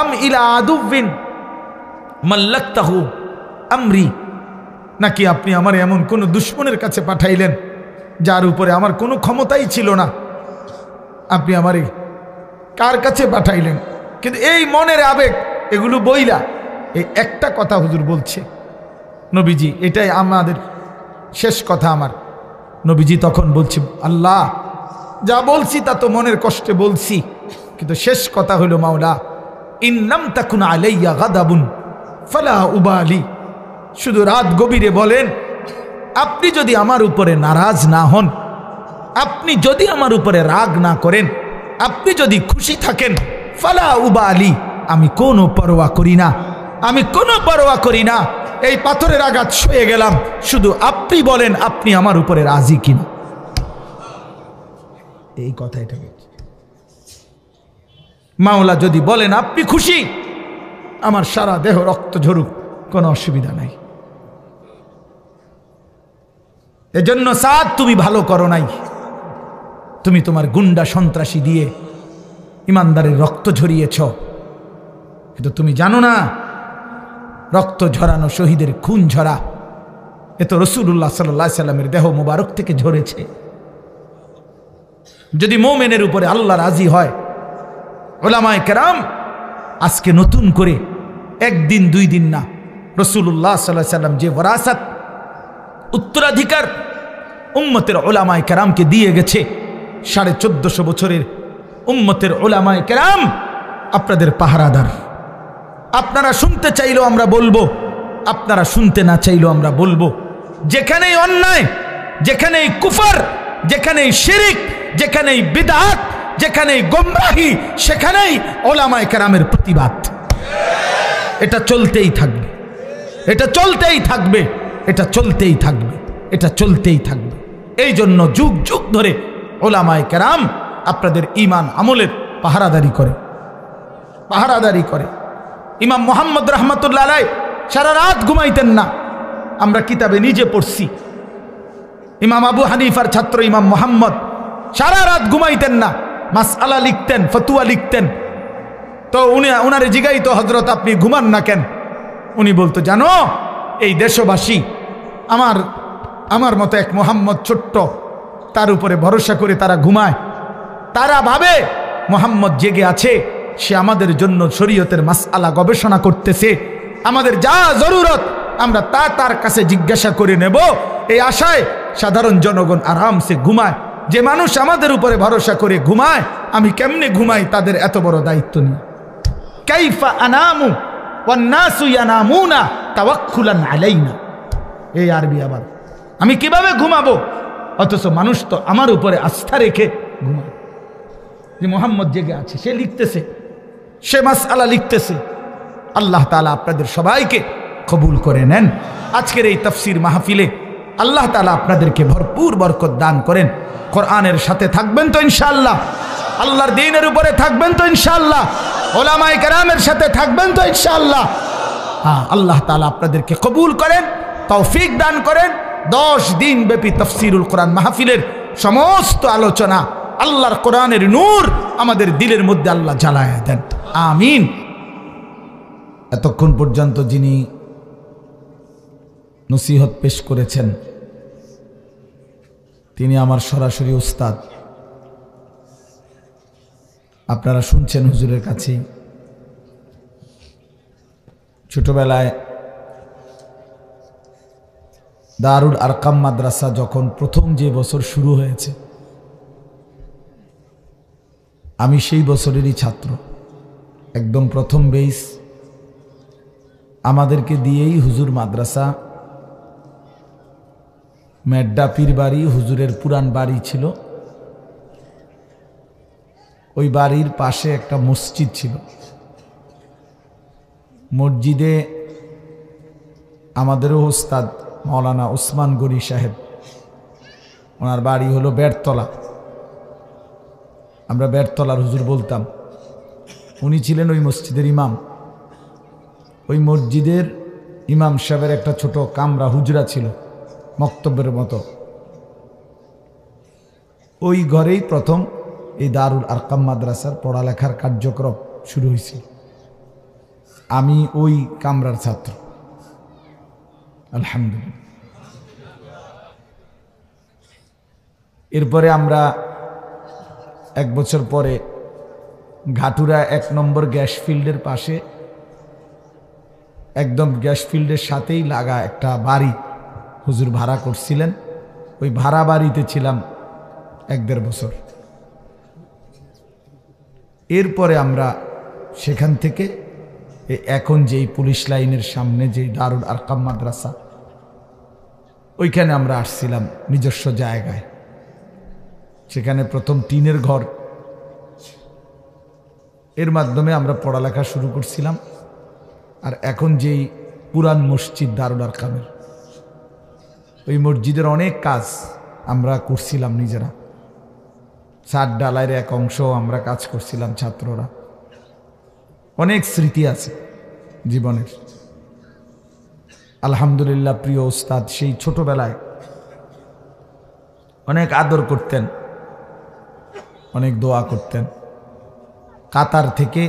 আম ইলা আদুবিন মাল্লাকতাহু আমরি, নাকি আপনি আমার এমন কোন দুশমনের কাছে পাঠাইলেন যার উপরে আমার কোনো ক্ষমতাই ছিল না? আপনি আমারে কার কাছে পাঠাইলেন? কিন্তু এই মনের আবেগ এগুলো বইলা এই একটা কথা হুজুর বলছে নবীজি, এটাই আমাদের শেষ কথা আমার। নবীজি তখন বলছে, আল্লাহ যা বলছি তা তো মনের কষ্টে বলছি, কিন্তু শেষ কথা হলো মাওলা ইন্নাম তাকুন আলাইয়া গাদাবুন ফালা উবালি, শুধু রাত গভীরে বলেন আপনি যদি আমার উপরে নারাজ না হন, আপনি যদি আমার উপরে রাগ না করেন, আপনি যদি খুশি থাকেন, ফালা উবালি, আমি কোনো পরোয়া করি না, আমি কোনো পরোয়া করি না। এই পাথরের আঘাত সয়ে গেলাম, শুধু আপনি বলেন আপনি আমার উপরে রাজি কিনা। এই কথাটা বলছি, মাওলা যদি বলেন আপনি খুশি, আমার সারা দেহ রক্ত ঝরুক, কোনো অসুবিধা নাই। এজন্য সাদ তুমি ভালো করো নাই, তুমি তোমার গুন্ডা সন্ত্রাসী দিয়ে ইমানদারের রক্ত ঝরিয়েছ, কিন্তু তুমি জানো না রক্ত ঝরানো, শহীদের খুন ঝরা, এ তো রাসূলুল্লাহ সাল্লাল্লাহু আলাইহি সাল্লামের দেহ মুবারক থেকে ঝরেছে। যদি মুমিনের উপরে আল্লাহ রাজি হয়, উলামায়ে কেরাম আজকে নতুন করে একদিন দুই দিন না, রাসূলুল্লাহ সাল্লাল্লাহু আলাইহি সাল্লাম যে ওয়ারাসাত, উত্তরাধিকার উম্মতের উলামায়ে কেরামকে দিয়ে গেছে, 1450 বছরের উম্মতের উলামায়ে কেরাম আপনাদের পাহারাদার। আপনারা শুনতে চাইলেও আমরা বলবো, আপনারা শুনতে না চাইলেও আমরা বলবো, যেখানেই অন্যায়, যেখানেই কুফর, যেখানেই শিরিক, যেখানেই বিদআত, যেখানেই গোমরাহি, সেখানেই উলামায়ে কেরামের প্রতিবাদ। এটা চলতেই থাকবে, এটা চলতেই থাকবে, এটা চলতেই থাকবে, এটা চলতেই থাকবে। এই জন্য যুগ যুগ ধরে উলামায়ে কেরাম আপনাদের ঈমান আমলের পাহারাদারি করে, পাহারাদারি করে। ইমাম মুহাম্মদ রাহমাতুল্লাহ আলাইহি সারা রাত ঘুমাইতেন না, আমরা কিতাবে নিজে পড়ছি। ইমাম আবু হানিফার ছাত্র ইমাম মুহাম্মদ সারা রাত ঘুমাইতেন না, মাসআলা লিখতেন, ফতোয়া লিখতেন। তো উনারে জিগাইতো, হযরত আপনি ঘুমান না কেন? উনি বলতো, জানো এই দেশবাসী আমার মতো এক মুহাম্মদ ছোট্ট, তার উপরে ভরসা করে তারা ঘুমায়, তারা ভাবে মুহাম্মদ জেগে আছে, সে আমাদের জন্য শরীয়তের মাসআলা গবেষণা করতেছে, আমাদের যা জরুরত আমরা তা তার কাছে জিজ্ঞাসা করে নেব। এই আশায় সাধারণ জনগণ আরামসে ঘুমায়। যে মানুষ আমাদের উপরে ভরসা করে ঘুমায়, আমি কেমনে ঘুমাই তাদের এত বড় দায়িত্ব নিয়ে? কাইফা আনামু ওয়ান নাসু ইয়ানামুনা তাওয়াক্কুলান আলাইনা। এই আরবি আবার, আমি কিভাবে ঘুমাবো অথচ মানুষ তো আমার উপরে আস্থা রেখে ঘুমায়। যে মুহাম্মদ জেগে আছে, সে লিখতেছে, সে মাসআলা লিখতেছে। আল্লাহ তাআলা আপনাদের সবাইকে কবুল করে নেন। আজকের এই তাফসীর মাহফিলে আল্লাহ তাআলা আপনাদেরকে ভরপুর বরকত দান করেন। কোরআনের সাথে থাকবেন তো ইনশাআল্লাহ, আল্লাহর দ্বীনের উপরে থাকবেন তো ইনশাআল্লাহ, উলামায়ে কেরামের সাথে থাকবেন তো ইনশাআল্লাহ। হ্যাঁ, আল্লাহ তাআলা আপনাদেরকে কবুল করেন, তৌফিক দান করেন। 10 দিন ব্যাপী তাফসীরুল কোরআন মাহফিলের সমস্ত আলোচনা আল্লাহর কোরআনের নূর আমাদের দিলের মধ্যে আল্লাহ জ্বালায়া দেন, আমিন। এতক্ষণ পর্যন্ত যিনি নসিহত পেশ করেছেন তিনি আমার সরাসরি উস্তাদ। আপনারা শুনছেন হুজুরের কাছেই। ছোটবেলায় দারুল আরকাম মাদ্রাসা যখন প্রথম যে বছর শুরু হয়েছে, আমি সেই বছরেরই ছাত্র। একদম প্রথম বেস আমাদেরকে দিয়েই হুজুর মাদ্রাসা, মেড্ডা পীর বাড়ি হুজুরের পুরান বাড়ি ছিল, ওই বাড়ির পাশে একটা মসজিদ ছিল। মসজিদে আমাদেরও ওস্তাদ মাওলানা ওসমান গনি সাহেব, ওনার বাড়ি হলো বেড়তলা, আমরা বেড়তলার হুজুর বলতাম। উনি ছিলেন ওই মসজিদের ইমাম। ওই মসজিদের ইমাম সাহেবের একটা ছোট কামরা হুজরা ছিল, মক্তবের মতো। ওই ঘরেই প্রথম এই দারুল আরকাম মাদ্রাসার পড়ালেখার কার্যক্রম শুরু হয়েছিল। আমি ওই কামরার ছাত্র, আলহামদুলিল্লাহ। এরপরে আমরা 1 বছর পরে ঘাটুরা 1 নম্বর গ্যাস ফিল্ডের পাশে, একদম গ্যাস ফিল্ডের সাথেই লাগা একটা বাড়ি হুজুর ভাড়া করছিলেন। ওই ভাড়া বাড়িতে ছিলাম 1-1.5 বছর। এরপরে আমরা সেখান থেকে এখন যেই পুলিশ লাইনের সামনে যেই দারুল আরকাম মাদ্রাসা, ওইখানে আমরা আসছিলাম নিজস্ব জায়গায়। সেখানে প্রথম টিনের ঘর, এর মাধ্যমে আমরা পড়ালেখা শুরু করছিলাম। আর এখন যেই পুরান মসজিদ দারুল আরকামের, ওই মসজিদের অনেক কাজ আমরা করছিলাম নিজেরা। ছাদ ডালাইয়ের এক অংশ আমরা কাজ করছিলাম ছাত্ররা। অনেক স্মৃতি আছে জীবনের, আলহামদুলিল্লাহ। প্রিয় ওস্তাদ সেই ছোটবেলায় অনেক আদর করতেন, অনেক দোয়া করতেন। কাতার থেকে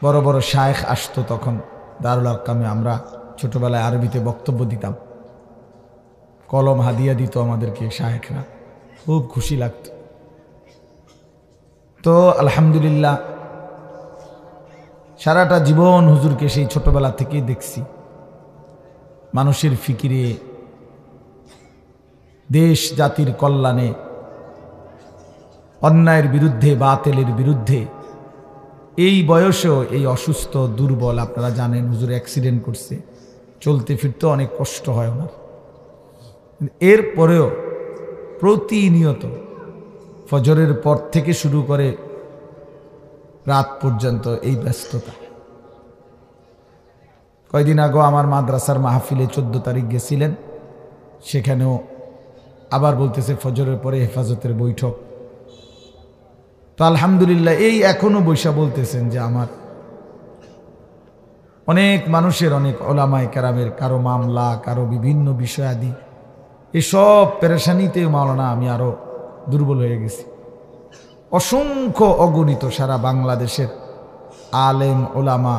বড় বড় শায়েখ আসতো তখন দারুল আরকামে। আমরা ছোটবেলায় আরবিতে বক্তব্য দিতাম, কলম হাদিয়া দিত আমাদেরকে শায়েখরা, খুব খুশি লাগত। তো আলহামদুলিল্লাহ সারাটা জীবন হুজুরকে সেই ছোটবেলা থেকেই দেখছি। মানুষের ফিকিরে, দেশ জাতির কল্যাণে, অন্যায়ের বিরুদ্ধে, বাতিলের বিরুদ্ধে। এই বয়সেও এই অসুস্থ দুর্বল, আপনারা জানেন হুজুর অ্যাক্সিডেন্ট করছে, চলতে ফিরতে অনেক কষ্ট হয় ওনার। এরপরেও প্রতিনিয়ত ফজরের পর থেকে শুরু করে রাত পর্যন্ত এই ব্যস্ততা। কয়দিন আগে আমার মাদ্রাসার মাহফিলে 14 তারিখ গেছিলেন, সেখানেও আবার বলতেছে ফজরের পরে হেফাজতের বৈঠক। তো আলহামদুলিল্লাহ এই এখনো বৈশা বলতেছেন যে আমার অনেক মানুষের, অনেক ওলামায়ে কেরামের, কারো মামলা, কারো বিভিন্ন বিষয়াদি, এসব পেরেশানিতে মাওলানা আমি আরো দুর্বল হয়ে গেছি। অসংখ্য অগণিত সারা বাংলাদেশের আলেম ওলামা,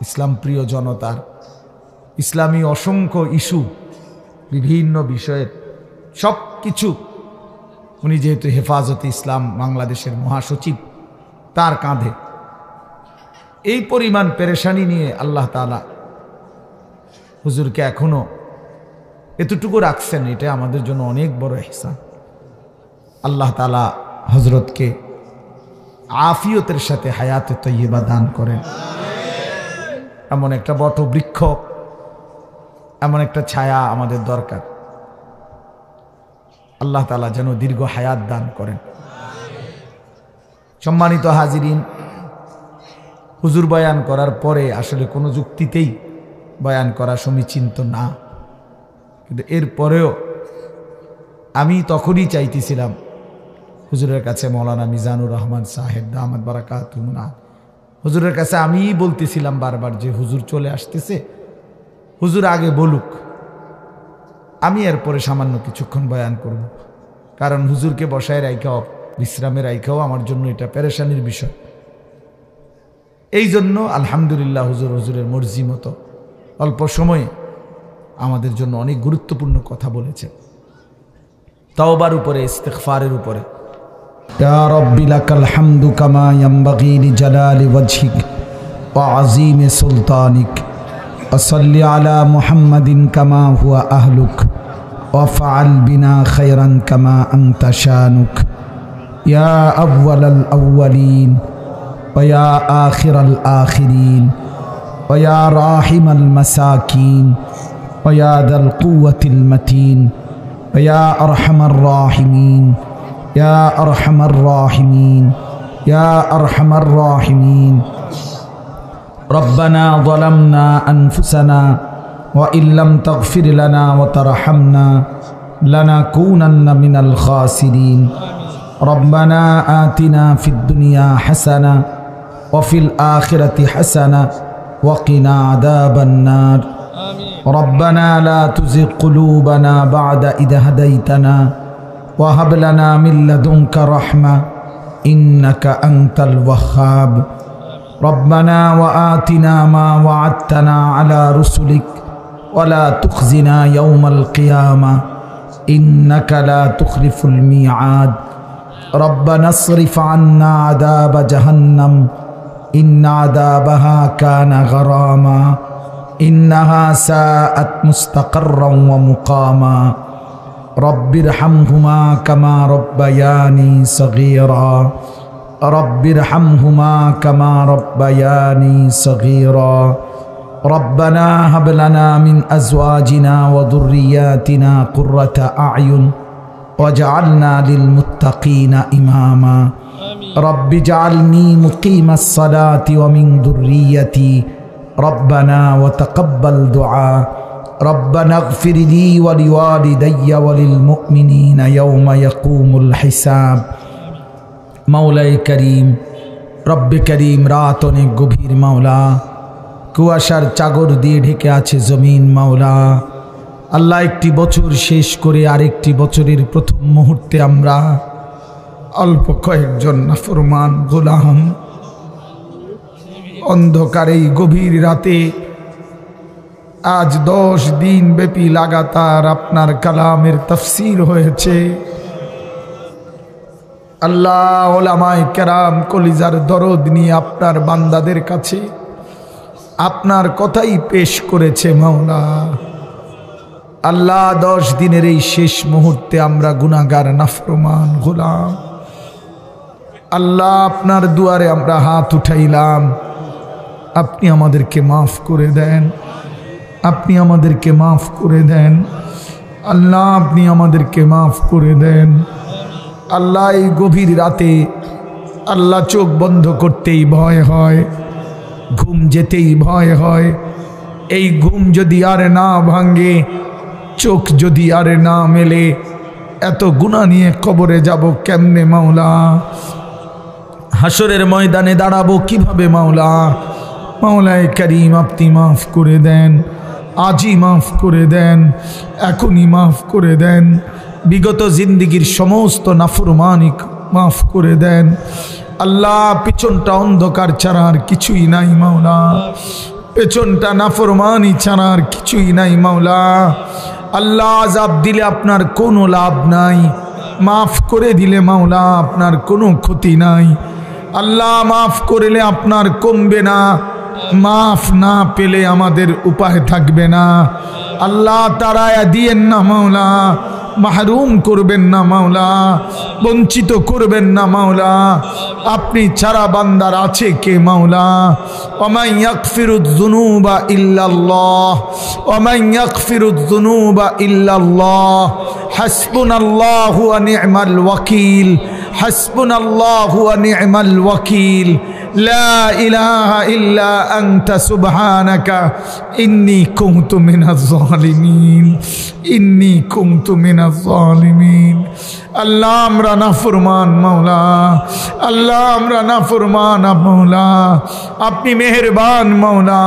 ইসলাম প্রিয় জনতার ইসলামী অসংখ্য ইস্যু, বিভিন্ন বিষয়ের সব কিছু উনি যেহেতু হেফাজতে ইসলাম বাংলাদেশের মহাসচিব, তার কাঁধে এই পরিমাণ পেরেশানি নিয়ে আল্লাহ তাআলা হুজুরকে এখনো এতটুকু রাখছেন, এটা আমাদের জন্য অনেক বড় ইহসান। আল্লাহ তাআলা হযরতকে আফিয়তের সাথে হায়াতে তয়্যিবা দান করেন। এমন একটা বটবৃক্ষ, এমন একটা ছায়া আমাদের দরকার। আল্লাহ তাআলা যেন দীর্ঘ হায়াত দান করেন। সম্মানিত হাজিরিন, হুজুর বয়ান করার পরে আসলে কোনো যুক্তিতেই বয়ান করা সমীচীনত না, কিন্তু এরপরেও আমি তখনই চাইতেছিলাম হুজুরের কাছে, মৌলানা মিজানুর রহমান সাহেব দামাত বারাকাতুহুনা, হুজুরের কাছে আমি বলতেছিলাম বারবার যে হুজুর চলে আসতেছে, হুজুর আগে বলুক, আমি এরপরে সামান্য কিছুক্ষণ বয়ান করব। কারণ হুজুরকে বসায় রাইখাও, বিশ্রামে রাইখাও আমার জন্য এটা পেরেশানির বিষয়। এই জন্য আলহামদুলিল্লাহ হুজুরের মর্জি মতো অল্প সময়ে আমাদের জন্য অনেক গুরুত্বপূর্ণ কথা বলেছেন। তাওবার উপরে, ইস্তিগফারের উপরে। ইয়া রাব্বি লাকাল হামদু কামা ইয়ানবাগি লিজালালি ওয়াজহিক ওয়া আযীমি সুলতানিক ওয়া সাল্লি আলা মুহাম্মাদিন কামা হুয়া আহলুক ওয়া ফাআল বিনা খায়রান কামা আনতা শানুক ইয়া আউওয়ালাল আউওয়ালিন ওয়া ইয়া আখিরাল আখিরিন ওয়া ইয়া রাহিমাল মাসাকিন ওয়া ইয়া যাল কুওয়াতিল মাতিন ওয়া ইয়া আরহামার রাহিমিন ইয়া আরহামার রাহিমিন ইয়া আরহামার রাহিমিন। রব্বানা যালামনা আনফুসানা ওয়া ইল্লাম তাগফির লানা ওয়া তারহামনা লানাকুনান্না মিনাল খাসিরিন। রব্বানা আতিনা ফিদ দুনিয়া হাসানা ওয়া ফিল আখিরাতি হাসানা ওয়া কিনা আযাবান নার। রব্বানা লা তুযিগ কুলুবানা বা'দা ইদ হাদাইতানা ওয়া হাব লানা মিন লাদুনকা রাহমা ইন্নাকা আনতাল ওয়াহ্হাব। রব্বানা ওয়া আতিনা মা ওয়া'আদতানা আলা রুসুলিক ওয়া লা তুখজিনা ইয়াওমাল কিয়ামা ইন্নাকা লা তুখলিফুল মিআদ। রব্বানা আসরিফ আন্না আযাব জাহান্নাম ইন্না আযাবাহা কানা গরামা ইন্নাহা সাআত মুস্তাকাররান ওয়া মুকামা। রব্বিরহামহুমা কামা রব্বায়ানি সগীরা রব্বিরহামহুমা কামা রব্বায়ানি সগীরা। রব্বানা হাব লানা মিন আজওয়াজিনা ওয়া যুররিয়াতিনা কুররাতা আ'য়ুন ওয়াজআলনা লিল মুত্তাকিনা ইমামা। রব্বি জাআলনি মুকিমাস সালাতি ওয়া মিন যুররিয়াতি রব্বানা ওয়া তাকাব্বাল দুআ। রব্বানা ইগফির লি ওয়া লিওয়ালিদাইয়া ওয়া লিল মুমিনিনা ইয়াওমা ইয়াকুমুল হিসাব। মাওলায়ে করিম, রব্বে করিম, রাত অনেক গভীর মাওলা, কুয়াশার চাদর দিয়ে ঢেকে আছে জমিন মাওলা। আল্লাহ, একটি বছর শেষ করে আরেকটি বছরের প্রথম মুহূর্তে আমরা অল্প কয়েকজন নাফরমান গোলাম অন্ধকার এই গভীর রাতে আজ 10 দিন ব্যাপী লাগাতার আপনার কালামের তাফসীর হয়েছে। আল্লাহ, ওলামায়ে কেরাম কলিজার দরদ নিয়ে আপনার বান্দাদের কাছে আপনার কথাই পেশ করেছে মাওলা। আল্লাহ, 10 দিনের এই শেষ মুহূর্তে আমরা গুনাহগার নাফরমান গোলাম। আল্লাহ, আপনার দুয়ারে আমরা হাত উঠাইলাম, আপনি আমাদেরকে মাফ করে দেন, আপনি আমাদেরকে মাফ করে দেন। আল্লাহ, আপনি আমাদেরকে মাফ করে দেন। আল্লাহ, এই গভীর রাতে আল্লাহ চোখ বন্ধ করতেই ভয় হয়, ঘুম যেতেই ভয় হয়। এই ঘুম যদি আর না ভাঙে, চোখ যদি আর না মেলে, এত গুনাহ নিয়ে কবরে যাব কেমনে মাওলা? হাসরের ময়দানে দাঁড়াবো কিভাবে মাওলা? মাওলায়ে করিম, আপনি মাফ করে দেন, আজই মাফ করে দেন, এখনই মাফ করে দেন। বিগত জিন্দিগির সমস্ত নাফরমানি মাফ করে দেন। আল্লাহ, পেছনটা অন্ধকার ছাড়া আর কিছুই নাই মাওলা, পেছনটা নাফরমানি ছাড়া আর কিছুই নাই মাওলা। আল্লাহ, আযাব দিলে আপনার কোনো লাভ নাই, মাফ করে দিলে মাওলা আপনার কোনো ক্ষতি নাই। আল্লাহ, মাফ করলে আপনার কমবে না, মাফ না পেলে আমাদের উপায় থাকবে না। আল্লাহ, তাড়ায়া দিয়েন না মাওলা, মাহরুম করবেন না মাওলা, বঞ্চিত করবেন না মাওলা। আপনি ছাড়া বান্দার আছে কে মাওলা? ওয়ামান ইয়াগফিরুয যুনুবা ইল্লাল্লাহ, ওয়ামান ইয়াগফিরুয যুনুবা ইল্লাল্লাহ। হাসবুনাল্লাহু ওয়া নি'মাল ওয়াকিল, হাসবুনাল্লাহু ওয়া নি'মাল ওয়াকিল। লা ইলাহা ইল্লা আনতা সুবহানাকা ইন্নী কুনতু মিনাজ জালিমিন, ইন্নী কুনতু মিনাজ জালিমিন। আল্লাহ আমরা নাফরমান মাওলা, আল্লাহ আমরা নাফরমান মাওলা, আপনি মেহেরবান মাওলা।